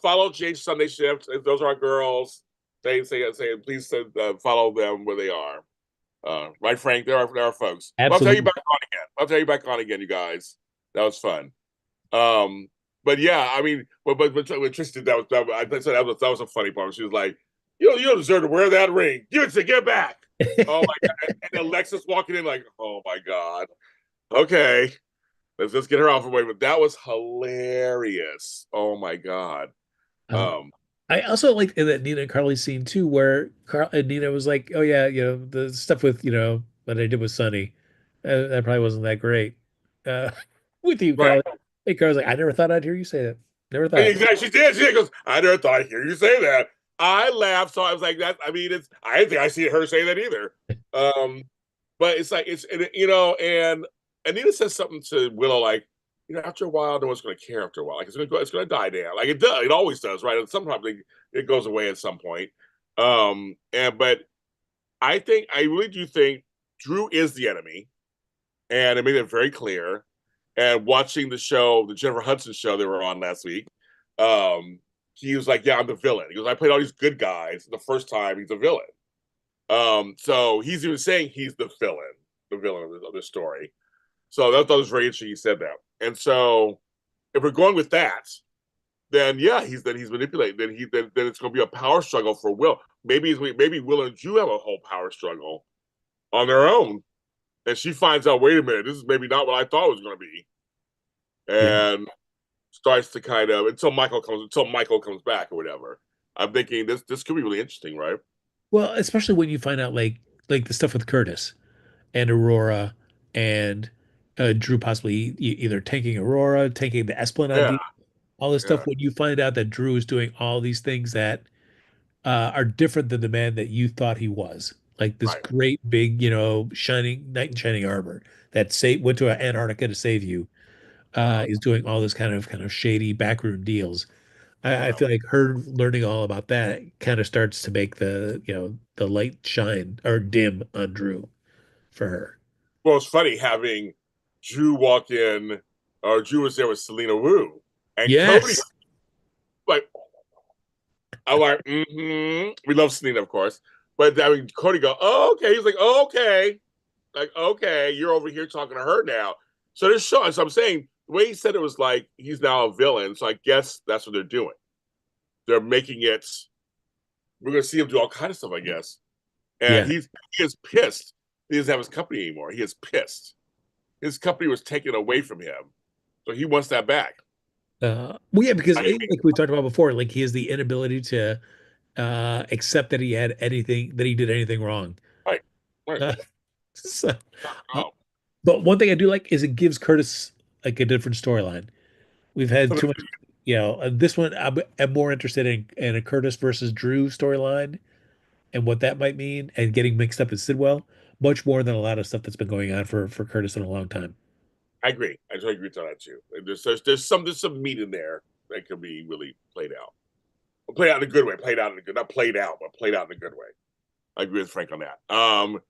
follow Jane's Sunday Shift. Those are our girls. Say please follow them where they are. Right, Frank? There are folks. Well, I'll tell you Absolutely. back on again. I'll tell you back on again, you guys. That was fun. Um, but yeah, I mean, but Tristan, that was a funny part. She was like, you don't deserve to wear that ring. Give it back. Oh my god! And then Alexis walking in like, oh my god. Okay, let's get her off the way. But that was hilarious. Oh my god. Uh, Um, I also like in that Nina and Carly scene too, where Carl and Nina was like, "Oh yeah, the stuff with what I did with Sunny, that probably wasn't that great." Uh, with you, right. Carly. Hey, Carly's like, "I never thought I'd hear you say that. Never thought." Exactly. She did. She goes, I never thought I'd hear you say that. I laughed, so I was like, that. I mean, I didn't think I see her say that either. Um, but it's like and Anita says something to Willow like, after a while, no one's going to care. After a while, like it's going to die down. Like it does. It always does, right? And sometimes it goes away at some point. But I really do think Drew is the enemy, and it made it very clear. And watching the show, the Jennifer Hudson show they were on last week, he was like, "Yeah, I'm the villain." He goes, "I played all these good guys. The first time, he's a villain." So he's even saying he's the villain of the story. So that was very interesting. He said that, and so if we're going with that, then yeah, he's manipulating. Then it's going to be a power struggle for Will. Maybe Will and Drew have a whole power struggle on their own, and she finds out, wait a minute, this is maybe not what I thought it was going to be, Yeah. and starts to kind of until Michael comes back or whatever. I'm thinking this could be really interesting, right? Well, especially when you find out like the stuff with Curtis and Aurora and Drew possibly either taking Aurora, taking the Esplanade Yeah, deal, all this yeah, stuff. When you find out that Drew is doing all these things that are different than the man that you thought he was. Like this right. great big, shining knight in shining armor that went to Antarctica to save you, Uh-huh. is doing all this kind of shady backroom deals. I Yeah. feel like her learning all about that kind of starts to make the light shine or dim on Drew for her. Well, it's funny having Drew walk in, or Drew was there with Selena Wu, and Cody Yes. like, I'm like, we love Selena, of course, but I mean, Cody go, oh, okay. He's like, oh, okay, like, okay, you're over here talking to her now. So this show, so I'm saying the way he said it was like he's now a villain. So I guess that's what they're doing. They're making it. We're gonna see him do all kind of stuff, I guess. And Yeah. he is pissed. He doesn't have his company anymore. He is pissed. His company was taken away from him, so he wants that back. Well, yeah, because I mean, like we talked about before, like he has the inability to accept that he did anything wrong. right, right. Uh, so, uh, Oh, but one thing I do like is it gives Curtis like a different storyline. We've had too much, this one I'm more interested in a Curtis versus Drew storyline and what that might mean and getting mixed up in Sidwell much more than a lot of stuff that's been going on for Curtis in a long time. I agree. I totally agree with that too. There's some meat in there that could be really played out. Well, played out in a good way. Played out in a good, not played out, but played out in a good way. I agree with Frank on that.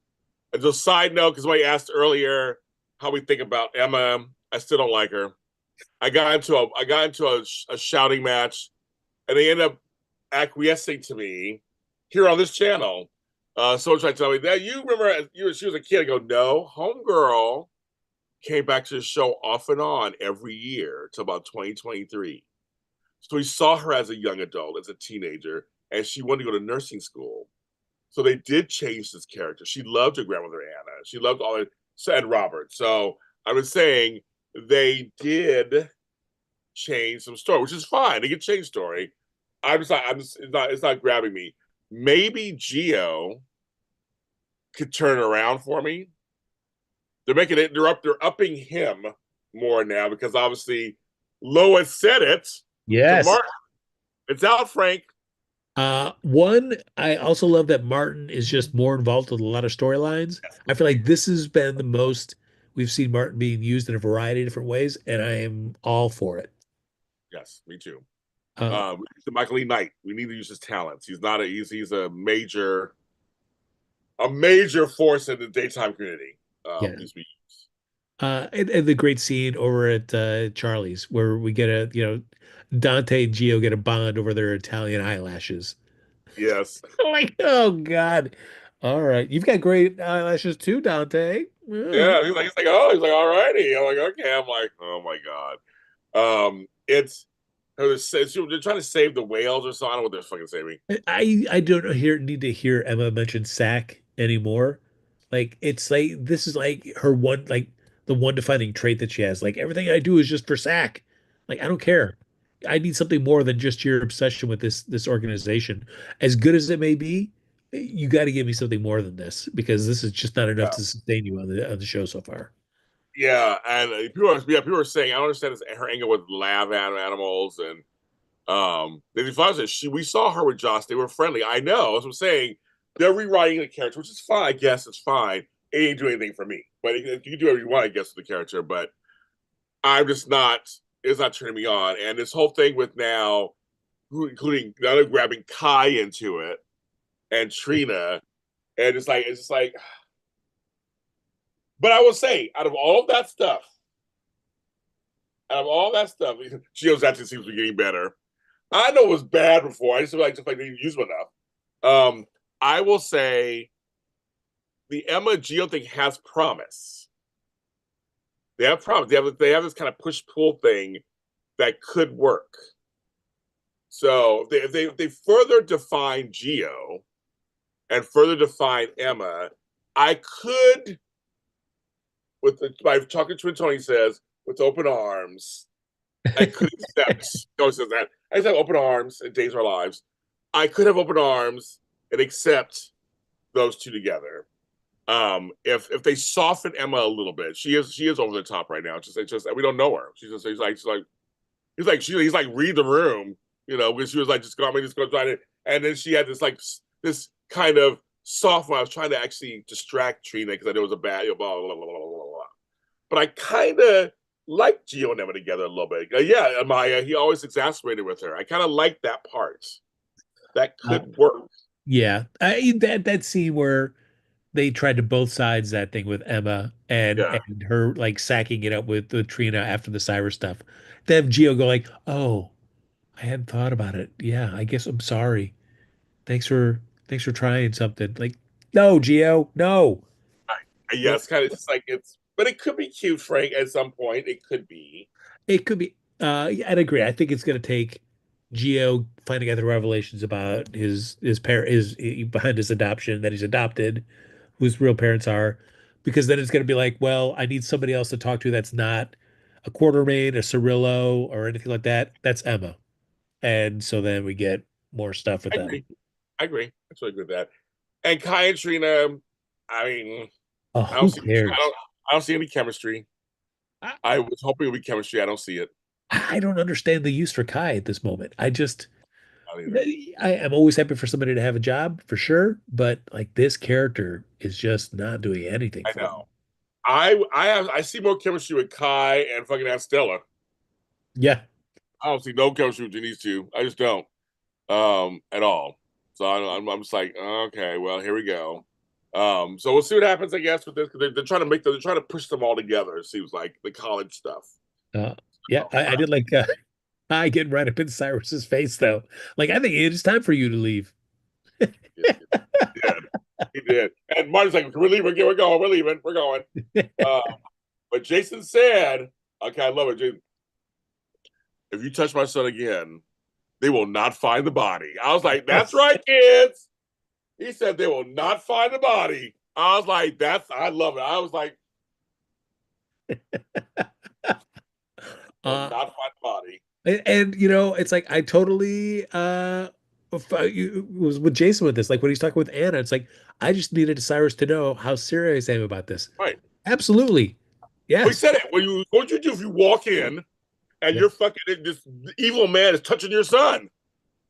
As a side note, because I asked earlier how we think about Emma, I still don't like her. I got into a shouting match, and they end up acquiescing to me here on this channel. Someone tried to tell me that you remember she was a kid. I go, no, homegirl came back to the show off and on every year till about 2023. So we saw her as a young adult, as a teenager, and she wanted to go to nursing school. So they did change this character. She loved her grandmother Anna. She loved all it, said Robert. So I was saying they did change some story, which is fine. They can change story. It's not grabbing me. Maybe Geo could turn it around for me. They're upping him more now because obviously Lois said it to Yes. Martin. It's out, Frank. One, I also love that Martin is just more involved with a lot of storylines. I feel like this has been the most we've seen Martin being used in a variety of different ways, and I am all for it. Yes, me too. Uh, We need to Michael Lee Knight. We need to use his talents. He's a major force in the daytime community. yeah. Needs to be used. And the great scene over at Charlie's where we get Dante and Gio get a bond over their Italian eyelashes. Yes. Like, oh God. All right. You've got great eyelashes too, Dante. Yeah. Yeah. He's like, all righty. I'm like, okay. I'm like, oh my God. They're trying to save the whales or something. I don't know what they're fucking saving. I don't need to hear Emma mention sack anymore. Like it's like this is like her one like the one defining trait that she has. Like everything I do is just for sack. Like I don't care. I need something more than just your obsession with this organization. As good as it may be, you got to give me something more than this because this is just not enough Yeah. to sustain you on the show so far. Yeah. And people are saying, I don't understand her anger with lab animals. And then he finds that we saw her with Joss. They were friendly. I know. As I'm saying, they're rewriting the character, which is fine. I guess it's fine. It ain't doing anything for me. But you can do whatever you want, I guess, with the character. But I'm just not. It's not turning me on. And this whole thing with now, including now grabbing Kai into it and Trina, and it's just like. But I will say, out of all that stuff, Gio's actually seems to be getting better. I know it was bad before. I just like they didn't use them enough. I will say the Emma Gio thing has promise. They have promise. They have this kind of push pull thing that could work. So if they further define Gio and further define Emma, I could by talking to Tony says with open arms, I could accept. No, it says that. I just have open arms and Days Our Lives. I could have open arms and accept those two together. If they soften Emma a little bit, she is over the top right now. It's just we don't know her. He's like read the room, because she was like just go try to, and then she had this kind of soft one. I was trying to actually distract Trina because I knew it was a bad blah blah blah blah blah blah. But I kind of like Gio and Emma together a little bit. Yeah, Maya, he always exasperated with her. I kind of like that part. That Uh, could work. yeah, that scene where they tried to both sides that thing with Emma Yeah, and her like sacking it up with Trina after the Cyrus stuff. Then Gio go like, "Oh, I hadn't thought about it. Yeah, I guess I'm sorry. Thanks for trying something." Like, no, Gio, no. yeah, No, it's kind of just like but it could be cute, Frank. At some point, it could be. it could be. Yeah, I'd agree. I think it's going to take Gio finding out the revelations about his parent is behind his adoption that he's adopted, who his real parents are, because then it's going to be like, well, I need somebody else to talk to that's not a Quartermain, a Cirillo, or anything like that. That's Emma, and so then we get more stuff with I them. agree. I agree. I totally agree with that. And Kai and Trina, I mean, Oh, I don't who see. cares? I don't see any chemistry. I, I was hoping it would be chemistry. I don't see it. I don't understand the use for Kai at this moment. Not either. I am always happy for somebody to have a job for sure, but like this character is just not doing anything I for know. me. I see more chemistry with Kai and fucking Aunt Stella. Yeah. I don't see no chemistry between these two. I just don't. At all. So I'm just like, okay, well, here we go. So we'll see what happens, I guess, with this because they're trying to they're trying to push them all together. It seems like the college stuff. Yeah, So, I did like I get right up in Cyrus's face though. Like I think it is time for you to leave. yeah, he did. He did. And Marty's like, we're leaving. We're going. We're leaving. We're going. Uh, but Jason said, okay, I love it. Jason, if you touch my son again, they will not find the body. I was like, that's right, kids. He said they will not find the body. I was like, I love it. I was like, will Uh not find the body. and it's like I totally was with Jason with this. Like when he's talking with Anna, it's like I just needed Cyrus to know how serious I am about this. Right. Absolutely. Well, he Yes. said it. What would you do if you walk in and Yeah. you're fucking this evil man is touching your son?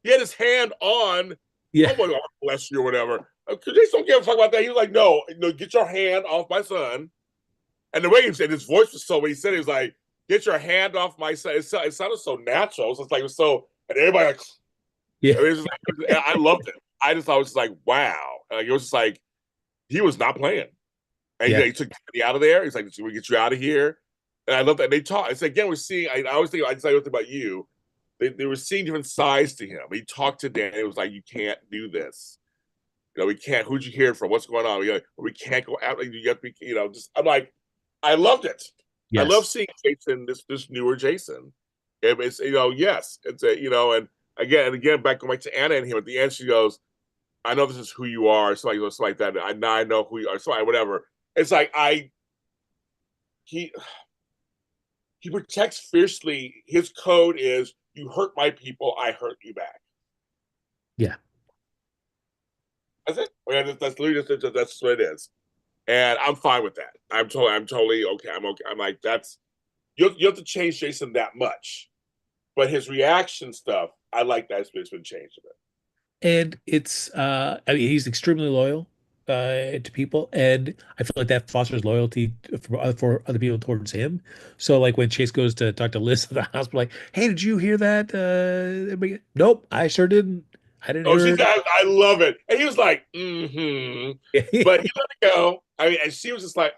He had his hand on, Yeah. oh my God, bless you or whatever. Because they don't give a fuck about that. He was like, no, get your hand off my son. And the way he said his voice was so, when he said it was like, get your hand off my son. It sounded so natural. So it's like, it was so, and everybody like, Yeah. I mean, I loved it. I was just like, wow. Like, it was just like, he was not playing. And he took me out of there. He's like, "We get you out of here." And I love that they talk. It's again, we're seeing. I always think. I just like about you. They were seeing different sides to him. He talked to Dan. It was like, "You can't do this. We can't. Who'd you hear from? What's going on? We can't go out. Like, you have to be. Just." I'm like, I loved it. I love Yes. seeing Jason. This newer Jason. It's yes. It's and again back going back to Anna and him at the end. She goes, "I know this is who you are." So like that. I know who you are. So whatever. It's like he he protects fiercely. His code is, you hurt my people, I hurt you back. Yeah. That's it. That's literally that's what it is, and I'm fine with that. I'm totally okay. I'm okay. I'm like, that's you have to change Jason that much, but his reaction stuff, I like that it's been changed a bit. And it's I mean he's extremely loyal to people, and I feel like that fosters loyalty for other people towards him. So like when Chase goes to talk to Liz at the hospital, like, "Hey, did you hear that?" Nope, I sure didn't. I didn't Oh, hear I love it. And he was like, mm-hmm. But it. he let it go. I mean, and she was just like,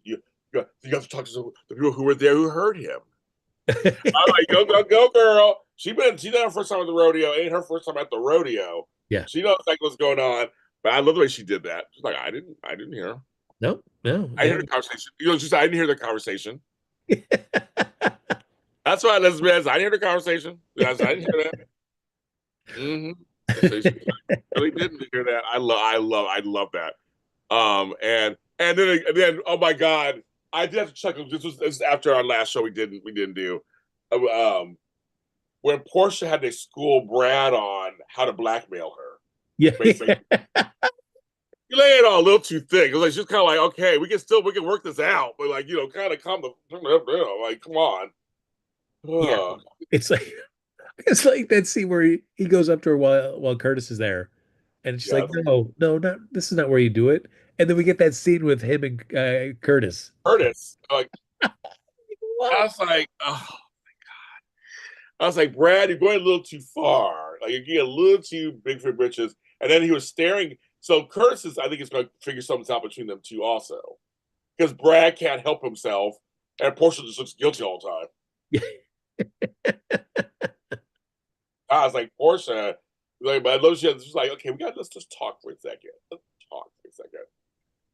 you have to talk to the people who were there who heard him. I'm like, go, go, go, girl. She's not her first time at the rodeo. Ain't her first time at the rodeo. Yeah. She knows like what's going on. But I love the way she did that. She's like, I didn't hear. No, no, I heard yeah. the conversation. She said, I didn't hear the conversation. That's why Elizabeth, I didn't hear the conversation. I didn't hear that. Mm-hmm. So she really didn't hear that. I love that. And then oh my god, I did have to check. This was after our last show we didn't do. Um, when Portia had to school Brad on how to blackmail her. Yeah. Basically, you lay it on a little too thick. It was like she's kind of like, okay, we can work this out, but like kind of calm the like, come on. Yeah. Ugh. It's like that scene where he goes up to her while Curtis is there, and she's like, Yes, "No, no, not this is not where you do it." And then we get that scene with him and Curtis. Curtis. Like I What? was like, oh. I was like, Brad, you're going a little too far. Like you're getting a little too big for britches. And then he was staring. So Curtis I think, is going to figure something out between them two also, because Brad can't help himself, and Portia just looks guilty all the time. I was like, Portia, like, but I love she's like, okay, let's just talk for a second. Let's talk for a second.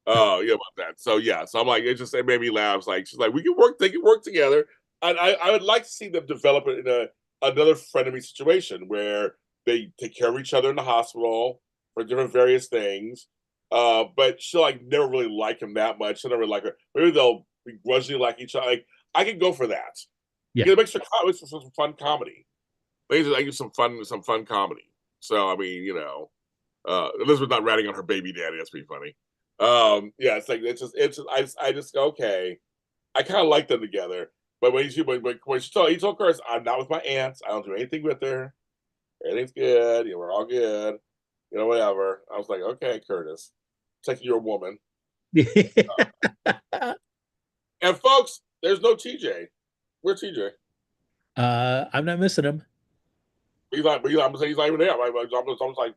Oh, yeah, about that. So yeah, so I'm like, it made me laugh. It's like she's like, they can work together. And I would like to see them develop it in another frenemy situation where they take care of each other in the hospital for different various things. But she'll like never really like him that much. She'll never really like her. Maybe they'll begrudgingly like each other. Like I can go for that. Yeah. It makes for some fun comedy. Maybe I give some fun comedy. So I mean, Elizabeth not ratting on her baby daddy. That's pretty funny. Yeah, it's just I just go, okay. I kind of like them together, but when he told Curtis, I'm not with my aunts. I don't do anything with her. Everything's good. We're all good. Whatever. I was like, okay, Curtis, it's like you're a woman. And folks, there's no TJ. Where's TJ? I'm not missing him. I'm saying he's not even there. I'm like,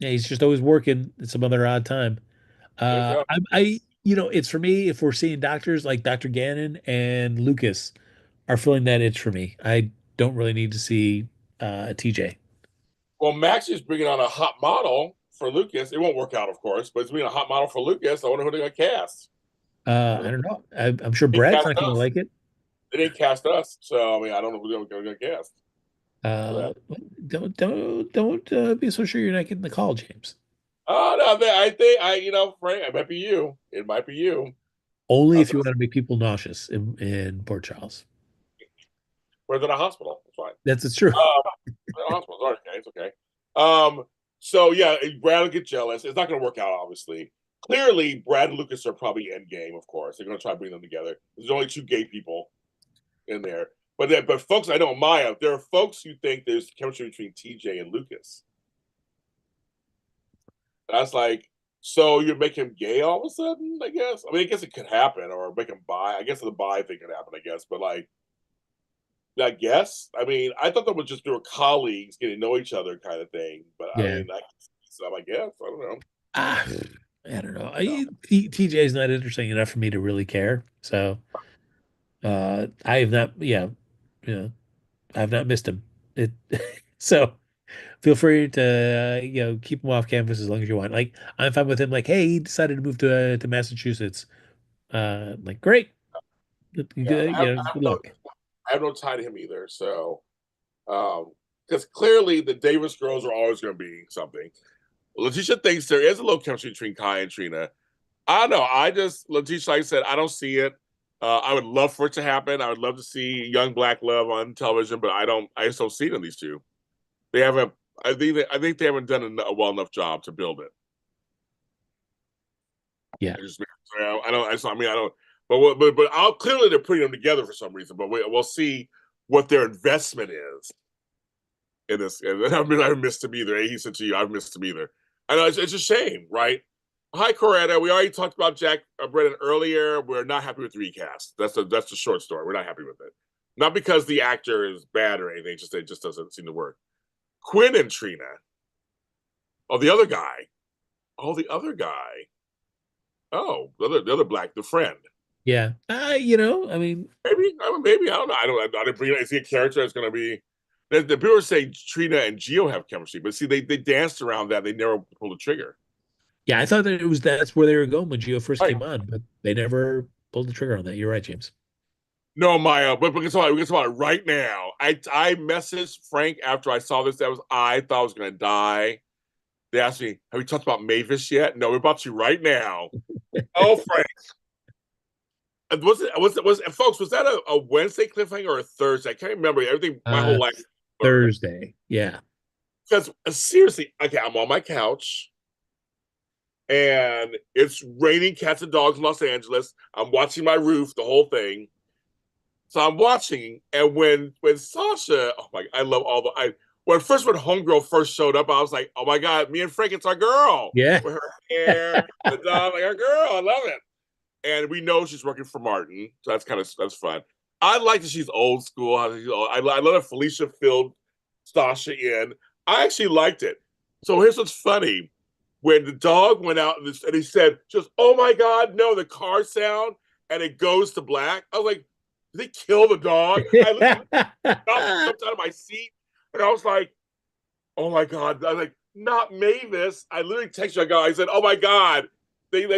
Yeah, he's just always working at some other odd time. yeah. It's for me if we're seeing doctors like Dr. Gannon and Lucas are filling that itch for me. I don't really need to see TJ. Well, Max is bringing on a hot model for Lucas. It won't work out, of course, but it's being a hot model for Lucas. I wonder who they're going to cast. I don't know. I'm sure They Brad's cast not going to us. like it. They didn't cast us, so I mean, I don't know who they're going to cast for Uh, that. don't be so sure you're not getting the call, James. Oh no, I think Frank, it might be you. It might be you. Only I if said, you want to make people nauseous in Port Charles. we're in a hospital. It's fine. It's true. Hospital. All right, okay, it's okay. Um, so yeah, Brad will get jealous. It's not going to work out, obviously. Clearly, Brad and Lucas are probably end game. Of course, they're going to try to bring them together. There's only two gay people in there. But folks, I know Maya, there are folks who think there's chemistry between TJ and Lucas. That's like, so you make him gay all of a sudden, I guess. I mean, I guess it could happen, or make him bi. I guess the bi thing could happen, I guess. But like, I guess. I mean, I thought that was just they were colleagues getting to know each other kind of thing. But I Yeah. mean, I guess. I don't know. Ah, I don't know. So, TJ is not interesting enough for me to really care. So I have not, yeah, you know, I have not missed him. It so feel free to keep him off campus as long as you want. Like I'm fine with him. Like, hey, he decided to move to Massachusetts. Like great, good, yeah, good luck. I have no tie to him either. So, because clearly the Davis girls are always going to be something. Letitia thinks there is a little chemistry between Kai and Trina. I don't know. Letitia, like I said, I don't see it. I would love for it to happen. I would love to see young black love on television, but I just don't see it in these two. They haven't. I think they haven't done a well enough job to build it. Yeah. I just, I don't. I mean, I don't. But I'll clearly they're putting them together for some reason. But we'll see what their investment is in this. And I mean, I missed him either. He said to you, I've missed him either. I know it's a shame, right? Hi, Coretta. We already talked about Jack Brennan earlier. We're not happy with the recast. That's the short story. We're not happy with it. Not because the actor is bad or anything. Just it just doesn't seem to work. Quinn and Trina. Oh, the other guy. Oh, the other guy. Oh, the other black, the friend. Yeah. I mean, Maybe I don't know. I didn't bring it. Is he a character that's going to be? The people say Trina and Gio have chemistry, but see, they danced around that. They never pulled the trigger. yeah, I thought that's where they were going when Gio first Right. came on, but they never pulled the trigger on that. You're right, James. No, Maya, but we can talk about it right now. I messaged Frank after I saw this. I thought I was going to die. They asked me, "Have we talked about Mavis yet?" No, we're about to right now. Oh, Frank, folks? Was that a Wednesday cliffhanger or a Thursday? I can't remember everything. My whole Uh, life. Thursday. Yeah. Because seriously, okay, I'm on my couch and it's raining cats and dogs in Los Angeles. I'm watching my roof, the whole thing. So I'm watching, and when Sasha, oh my, I love all the when Homegirl first showed up, I was like, oh my god, me and Frank, it's our girl Yeah. with her hair, the dog, like our girl, I love it. And we know she's working for Martin, so that's fun. I like that she's old school. I love that Felicia filled Sasha in. I actually liked it. So here's what's funny: when the dog went out and he said, "Just oh my god, no!" The car sound and it goes to black. I was like, "Did they kill the dog?" I literally jumped out of my seat and I was like, "Oh my god!" I was like, "Not Mavis." I literally texted a guy. I said, "Oh my god, that's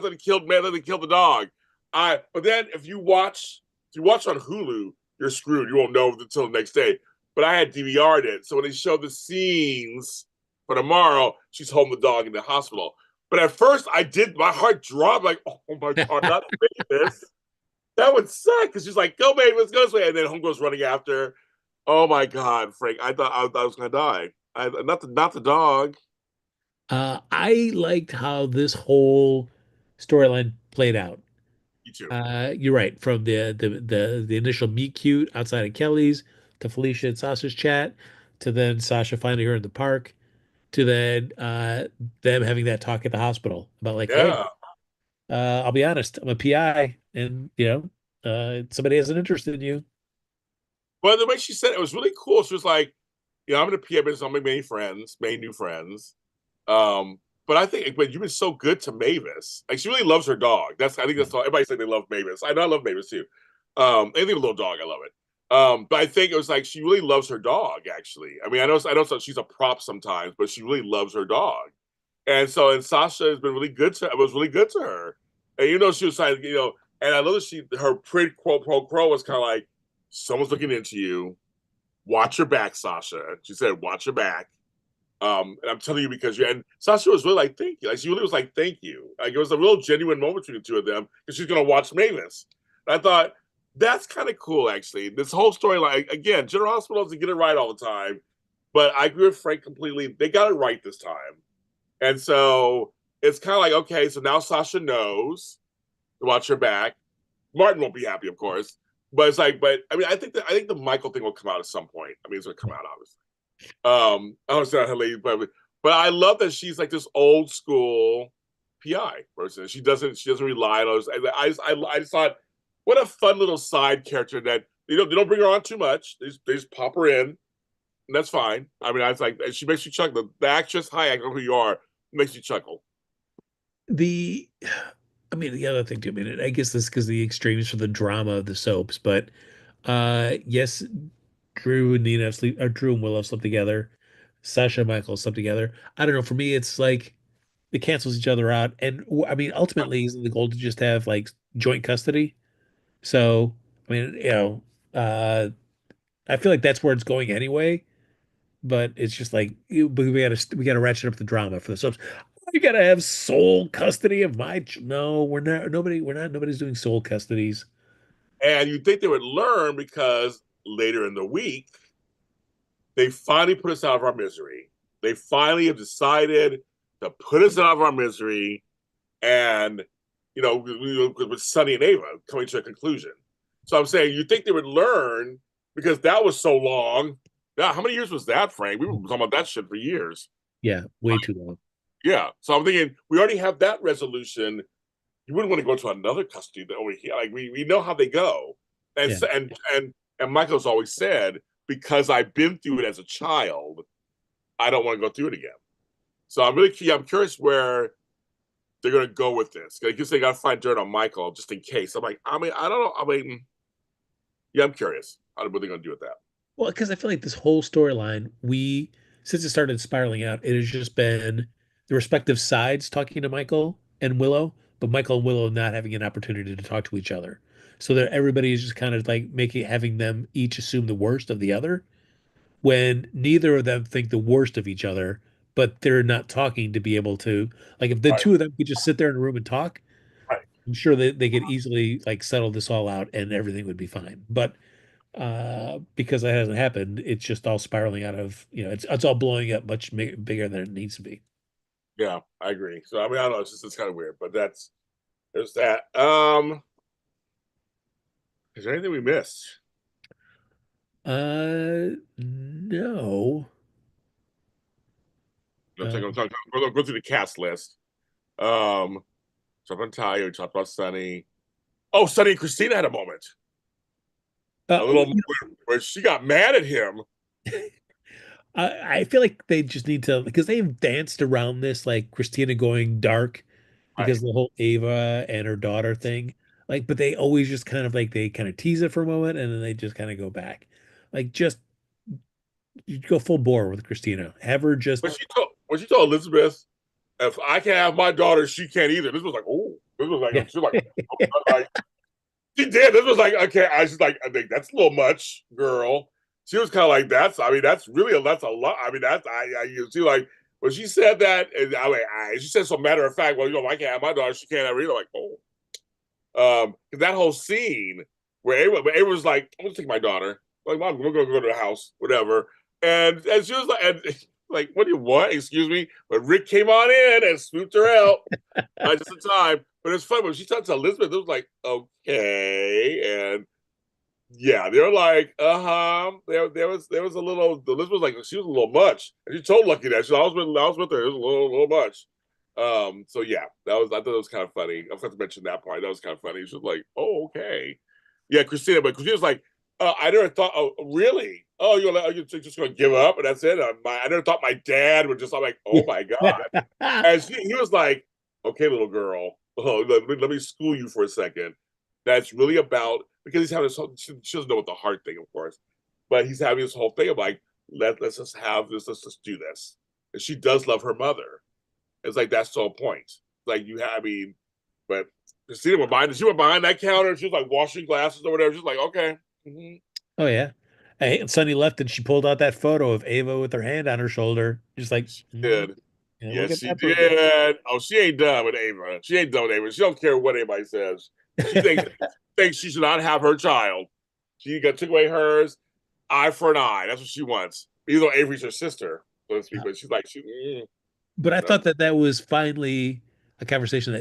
what killed man. They killed the dog." But then if you watch on Hulu, you're screwed. You won't know until the next day. But I had DVR'd it, so when they showed the scenes for tomorrow, she's holding the dog in the hospital. But at first, my heart dropped like, oh my god, not Mavis. That would suck because she's like, go Mavis, go this way, and then Homegirl's running after. Oh my god, Frank! I was gonna die. Not the dog. I liked how this whole storyline played out. You too. You're right. From the initial meet cute outside of Kelly's to Felicia and Sasha's chat to then Sasha finding her in the park to then them having that talk at the hospital about like, hey, Yeah. I'll be honest, I'm a PI and somebody has an interest in you. But the way she said it was really cool. She was like, I'm in a PA business. I'm making many new friends. But I think, but you've been so good to Mavis. Like she really loves her dog. I think that's all. Everybody say they love Mavis. I know I love Mavis too. Anything with a little dog, I love it. But I think it was like she really loves her dog. Actually, I mean, I know she's a prop sometimes, but she really loves her dog. And Sasha has been really good to. Was really good to her. And she was like, and I love that her pretty quote pro quo was kind of like, someone's looking into you. Watch your back, Sasha. She said, watch your back. And I'm telling you because and Sasha was really like, thank you. Like she really was like, thank you. Like it was a real genuine moment between the two of them because she's gonna watch Mavis. And I thought that's kind of cool, actually. This whole story, like again, General Hospital doesn't get it right all the time, but I agree with Frank completely. They got it right this time, and so it's kind of like okay, so now Sasha knows to watch her back. Martin won't be happy, of course, but it's like, but I mean, I think the Michael thing will come out at some point. I mean, it's gonna come out obviously. I don't know her lady, but I love that she's like this old school PI person. She doesn't rely on us. I just thought, what a fun little side character that they don't bring her on too much. They just pop her in, and that's fine. I mean, I was like, she makes you chuckle. The actress, hi, I know who you are, makes you chuckle. the I mean, the other thing too, I mean, I guess this because the extremes for the drama of the soaps, but yes, Drew and Nina sleep, or Drew and Willow slept together. Sasha and Michael slept together. I don't know. For me, it's like it cancels each other out, and I mean, ultimately, isn't the goal to just have like joint custody? So, I mean, I feel like that's where it's going anyway. But it's just like but we gotta ratchet up the drama for the soaps. You gotta have sole custody of no, nobody's doing sole custodies. And you'd think they would learn because later in the week, they finally put us out of our misery. They finally have decided to put us out of our misery, and with Sunny and Ava coming to a conclusion. So I'm saying you think they would learn because that was so long. Now, how many years was that, Frank? We were talking about that shit for years. Yeah, way too long. Yeah. So I'm thinking we already have that resolution. You wouldn't want to go to another custody over here. Like we know how they go. And Yeah. so, and Michael's always said, because I've been through it as a child, I don't want to go through it again. So I'm curious where they're gonna go with this. I guess they gotta find dirt on Michael just in case. I'm like, I mean, I don't know. I mean, yeah, I'm curious. What are they gonna do with that? Well, because I feel like this whole storyline, since it started spiraling out, it has just been the respective sides talking to Michael and Willow, but Michael and Willow not having an opportunity to talk to each other. So that everybody is just kind of like having them each assume the worst of the other when neither of them think the worst of each other, but they're not talking to be able to, like, if the Right, two of them could just sit there in a room and talk, right. I'm sure that they could easily like settle this all out and everything would be fine. But because that hasn't happened, it's just all spiraling out of, it's all blowing up much bigger than it needs to be. Yeah, I agree. So I mean, I don't know. It's kind of weird, but there's that. Is there anything we missed? No. I'm Uh, talking, go through the cast list. Um, so up on Talia, we talked about Sunny. Oh, Sunny and Christina had a moment. A little you where she got mad at him. know, I feel like they just need to, because they've danced around this, like Christina going dark because Right. of the whole Ava and her daughter thing. Like, but they always just kind of like they kind of tease it for a moment and then they just kind of go back. Like, just you go full bore with Christina. Have her just When she told Elizabeth, if I can't have my daughter, she can't either. This was like, oh, this was like, yeah. she was like, she did. This was like, okay. I was just like, I think that's a little much, girl. She was kind of like, I mean, that's a lot. I mean, you see, like, when she said that, and she said so matter of fact, well, I can't have my daughter, she can't have her either. Like, oh, that whole scene where Ava was like, I'm gonna take my daughter. Like, mom, we're gonna go to the house, whatever. And she was like, and like, what do you want? Excuse me. But Rick came on in and swooped her out just in time. But it's funny when she talked to Elizabeth, it was like, okay, and yeah, they're like, there was a little. Elizabeth was like, she was a little much, and she told Lucky that I was with her. It was a little much. So yeah, I thought it was kind of funny. I forgot to mention that part. That was kind of funny. She was like, oh, okay, yeah, Christina, but Christina's like, I never thought. Oh, really? Oh, you're just gonna give up and that's it? I never thought my dad would just. I'm like, oh my god. And he was like, okay, little girl, let me school you for a second. That's really about because he's having this whole, she doesn't know what the heart thing, of course, but he's having this whole thing of like, let's just have this, let's just do this. And she does love her mother. It's like that's the whole point. Like I mean, but Christina she went behind that counter, she was like washing glasses or whatever. She's like, okay. Mm-hmm. Oh yeah. Hey, Sonny left and she pulled out that photo of Ava with her hand on her shoulder, just like, She did. yeah, look Yes, at she that person. did. Oh, she ain't done with Ava. She ain't done with Ava. She don't care what anybody says. She thinks she should not have her child. She got took away hers, eye for an eye. That's what she wants. Even though Avery's her sister, so to speak. But she's like, But I no. thought that that was finally a conversation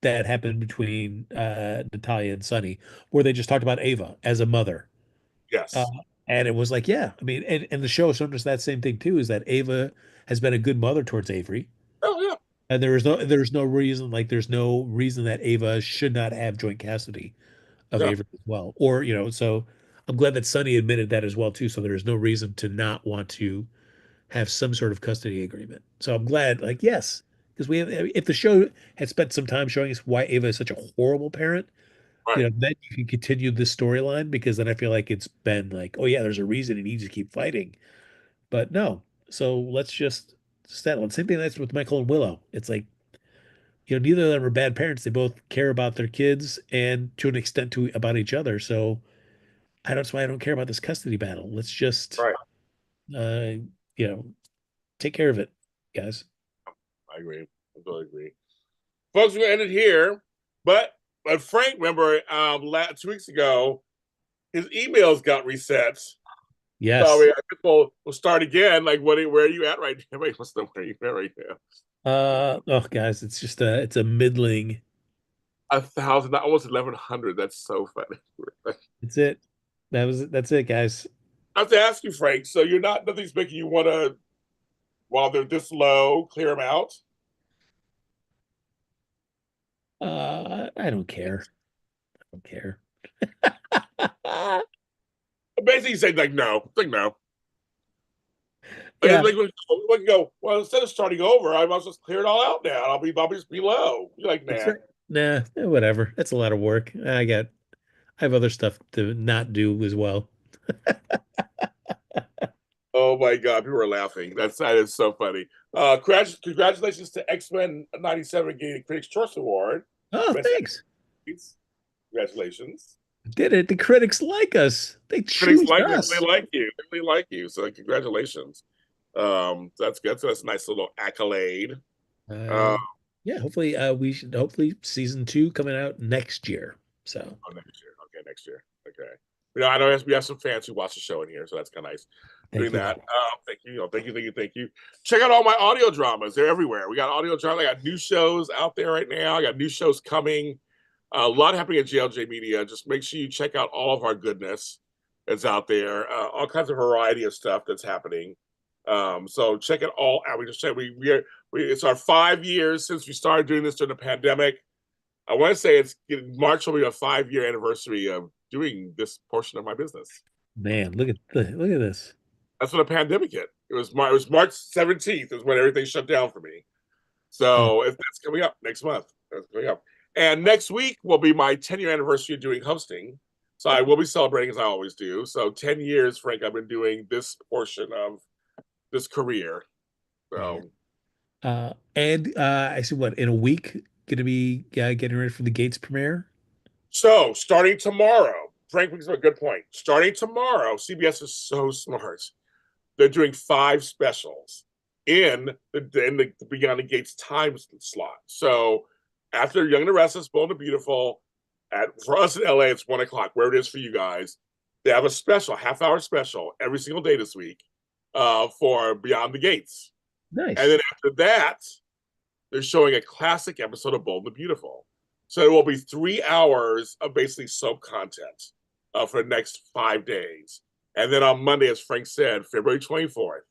that happened between Natalia and Sonny, where they just talked about Ava as a mother. Uh, Yes. and it was like, yeah, I mean, and the show showed us that same thing too, is that Ava has been a good mother towards Avery. Oh yeah. And there's no reason that Ava should not have joint custody of Yeah. Avery as well. Or, so I'm glad that Sonny admitted that as well too. So there is no reason to not want to have some sort of custody agreement. So I'm glad, like, yes, because we have, if the show had spent some time showing us why Ava is such a horrible parent, Right, then you can continue this storyline because then I feel like it's been like, oh yeah, there's a reason he needs to keep fighting. But no, so let's just settle. And same thing that's with Michael and Willow. It's like, neither of them are bad parents. They both care about their kids and to an extent to about each other. So that's why I don't care about this custody battle. Let's just right. uh, you know, take care of it, guys. I agree. I totally agree. Folks, we're gonna end it here. But Frank, remember, 2 weeks ago, his emails got reset. So Yes. I guess we'll start again. Like, where are you at right now? Wait, what's the where are you at right now? Oh guys, it's a middling. 1,000, almost 1,100. That's so funny. That's it. That's it, guys. I have to ask you, Frank. So you're not nothing's making you want to, while they're this low, clear them out. I don't care. I don't care. Basically, you say like no, like no. Yeah, Like we can go. Well, instead of starting over, I might just clear it all out now. I'll just be low. You're like that's nah. right. Nah, whatever. That's a lot of work. I have other stuff to not do as well. Oh my god, people are laughing. That is so funny. Congratulations to X-Men '97 getting Critics' Choice Award. Oh, Best thanks. actress. Congratulations. Did it. The critics like us. They Critics choose like they us. really like you. They really like you. So congratulations. That's good. So that's a nice little accolade. Uh, Uh, yeah, hopefully we should hopefully season 2 coming out next year. So next year. Okay, next year. Okay. I know we have some fans who watch the show in here, so that's kind of nice doing thank you that. all. Thank you. Thank you. Check out all my audio dramas. They're everywhere. We got audio drama. I got new shows out there right now. I got new shows coming. A lot happening at JLJ Media. Just make sure you check out all of our goodness that's out there. All kinds of variety of stuff that's happening. So check it all out. We just said it's our 5 years since we started doing this during the pandemic. I want to say March will be a 5-year anniversary of doing this portion of my business. Man, look at this. That's when the pandemic hit. It was March 17th is when everything shut down for me. Oh, So that's coming up next month. That's coming up. And next week will be my 10-year anniversary of doing hosting. So I will be celebrating as I always do. So 10 years, Frank, I've been doing this portion of this career. man. So And I see what in a week gonna be getting ready for the Gates premiere. starting tomorrow, Frank brings up a good point. Starting tomorrow, CBS is so smart. They're doing 5 specials in the Beyond the Gates time slot. So after Young and the Restless, Bold and the Beautiful, for us in LA, it's 1 o'clock. Where it is for you guys, they have a special, half-hour special every single day this week for Beyond the Gates. And Nice. then after that, they're showing a classic episode of Bold and the Beautiful. So it will be 3 hours of basically soap content for the next 5 days. And then on Monday, as Frank said, February 24th,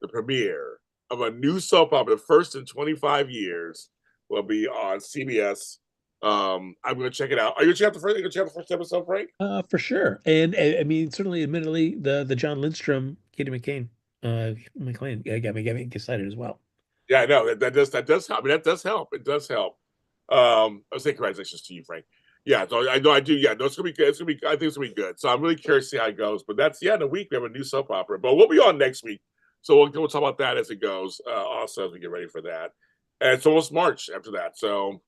the premiere of a new soap opera, the first in 25 years, will be on CBS. I'm going to check it out. Are you going to check out the first episode, Frank? For sure. And I mean, certainly, admittedly, the John Lindstrom, Katie McLean, got me excited as well. Yeah, I know that does help. I mean, that does help. It does help. I say congratulations to you, Frank. Yeah, so I know I do. Yeah, no, it's gonna be good. I think it's gonna be good. So I'm really curious to see how it goes. But that's in a week we have a new soap opera, but we'll be on next week, so we'll talk about that as it goes. Also, as we get ready for that, and it's almost March after that. So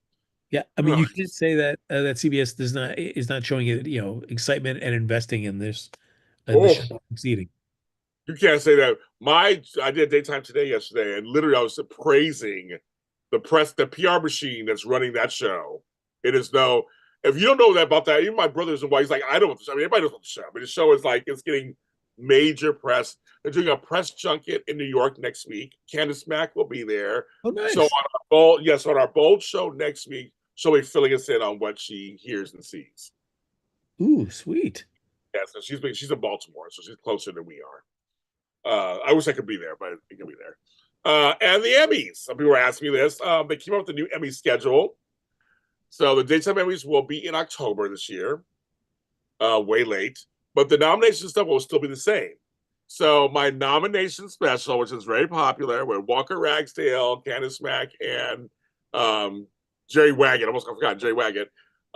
Yeah, I mean, oh, you can't say that CBS is not showing it, excitement and investing in this and the oh, show succeeding. you can't say that. I did daytime today yesterday, and literally I was praising the PR machine that's running that show. It is no. If you don't know that about that, even my brother's and wife, he's like, I don't know. I mean, everybody knows about the show, but the show is like it's getting major press. They're doing a press junket in New York next week. Candace Mack will be there. Oh, So nice. on our bold show next week, she'll be filling us in on what she hears and sees. Ooh, sweet. Yeah, so she's in Baltimore, so she's closer than we are. I wish I could be there, but I can be there. And the Emmys. Some people were asking me this. They came up with a new Emmy schedule. So the daytime Emmys will be in October this year, way late. But the nomination stuff will still be the same. So my nomination special, which is very popular, with Walker Ragsdale, Candace Mack, and Jerry Wagon. Almost I forgot Jerry Wagon.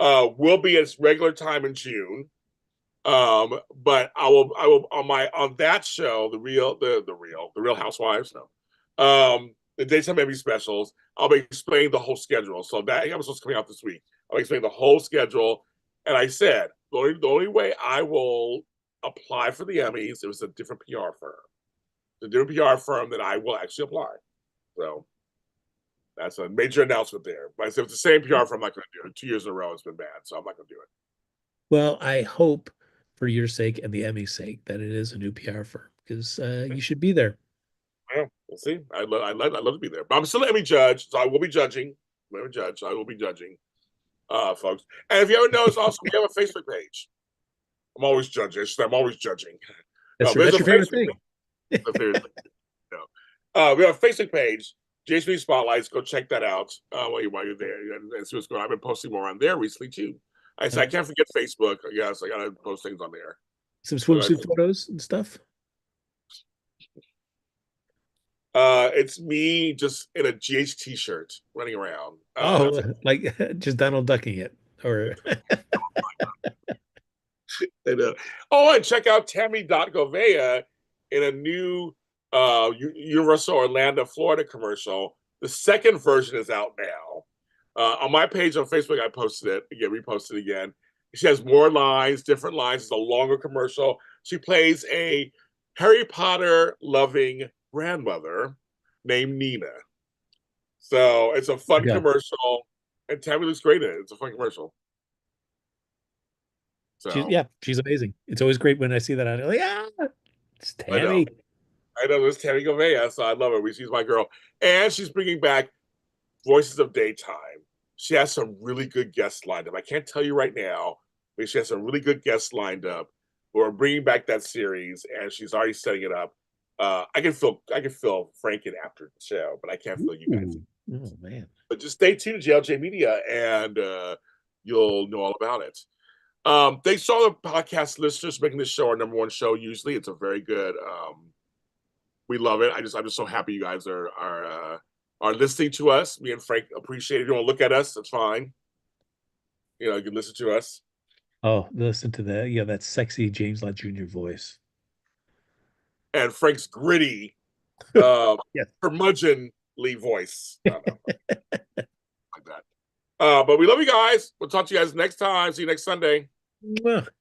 Will be its regular time in June. But I will on that show, the Real Housewives, no, the daytime Emmy specials. I'll be explaining the whole schedule. So that episode's coming out this week. I'll explain the whole schedule. And I said the only way I will apply for the Emmys if it's a different PR firm. The different PR firm that I will actually apply. So that's a major announcement there. But if it's the same PR firm, I'm not going to do it. 2 years in a row, it's been bad, so I'm not going to do it. Well, I hope for your sake and the Emmy's sake that it is a new PR firm because you should be there. Yeah, we'll see. I'd love to be there, but I'm still an Emmy judge, so I will be judging. I'm a judge. I will be judging, folks. And if you ever notice, also we have a Facebook page. I'm always judging. I'm always judging. That's your favorite thing. We have a Facebook page, JSB Spotlights. Go check that out while you're there and see what's going on. I've been posting more on there recently too. I can't forget Facebook. Yes, I gotta post things on there. Some swimsuit photos and stuff. It's me just in a GH t-shirt running around. Like just Donald ducking it, or oh, and check out Tammy.Govea in a new Universal Orlando, Florida commercial. The second version is out now. On my page on Facebook, I posted it again, reposted again. She has more lines, different lines. It's a longer commercial. She plays a Harry Potter loving grandmother named Nina. So it's a fun commercial, and Tammy looks great in it. It's a fun commercial. So she's amazing. It's always great when I see that. I'm like, it's Tammy. I know it's Tammy Govea, so I love her. She's my girl, and she's bringing back Voices of Daytime. She has some really good guests lined up. I can't tell you right now, but she has some really good guests lined up. We're bringing back that series, and she's already setting it up. I can feel Franken after the show, but I can't feel you guys. Oh man! But just stay tuned to JLJ Media, and you'll know all about it. Thanks to all the podcast listeners making this show our #1 show. Usually, it's a very good. We love it. I'm just so happy you guys are listening to us. Me and Frank appreciate it. If you want to look at us, that's fine. You can listen to us. Oh, listen to that. That sexy James Lott Jr. voice. And Frank's gritty, curmudgeonly voice. Like that. But we love you guys. We'll talk to you guys next time. See you next Sunday.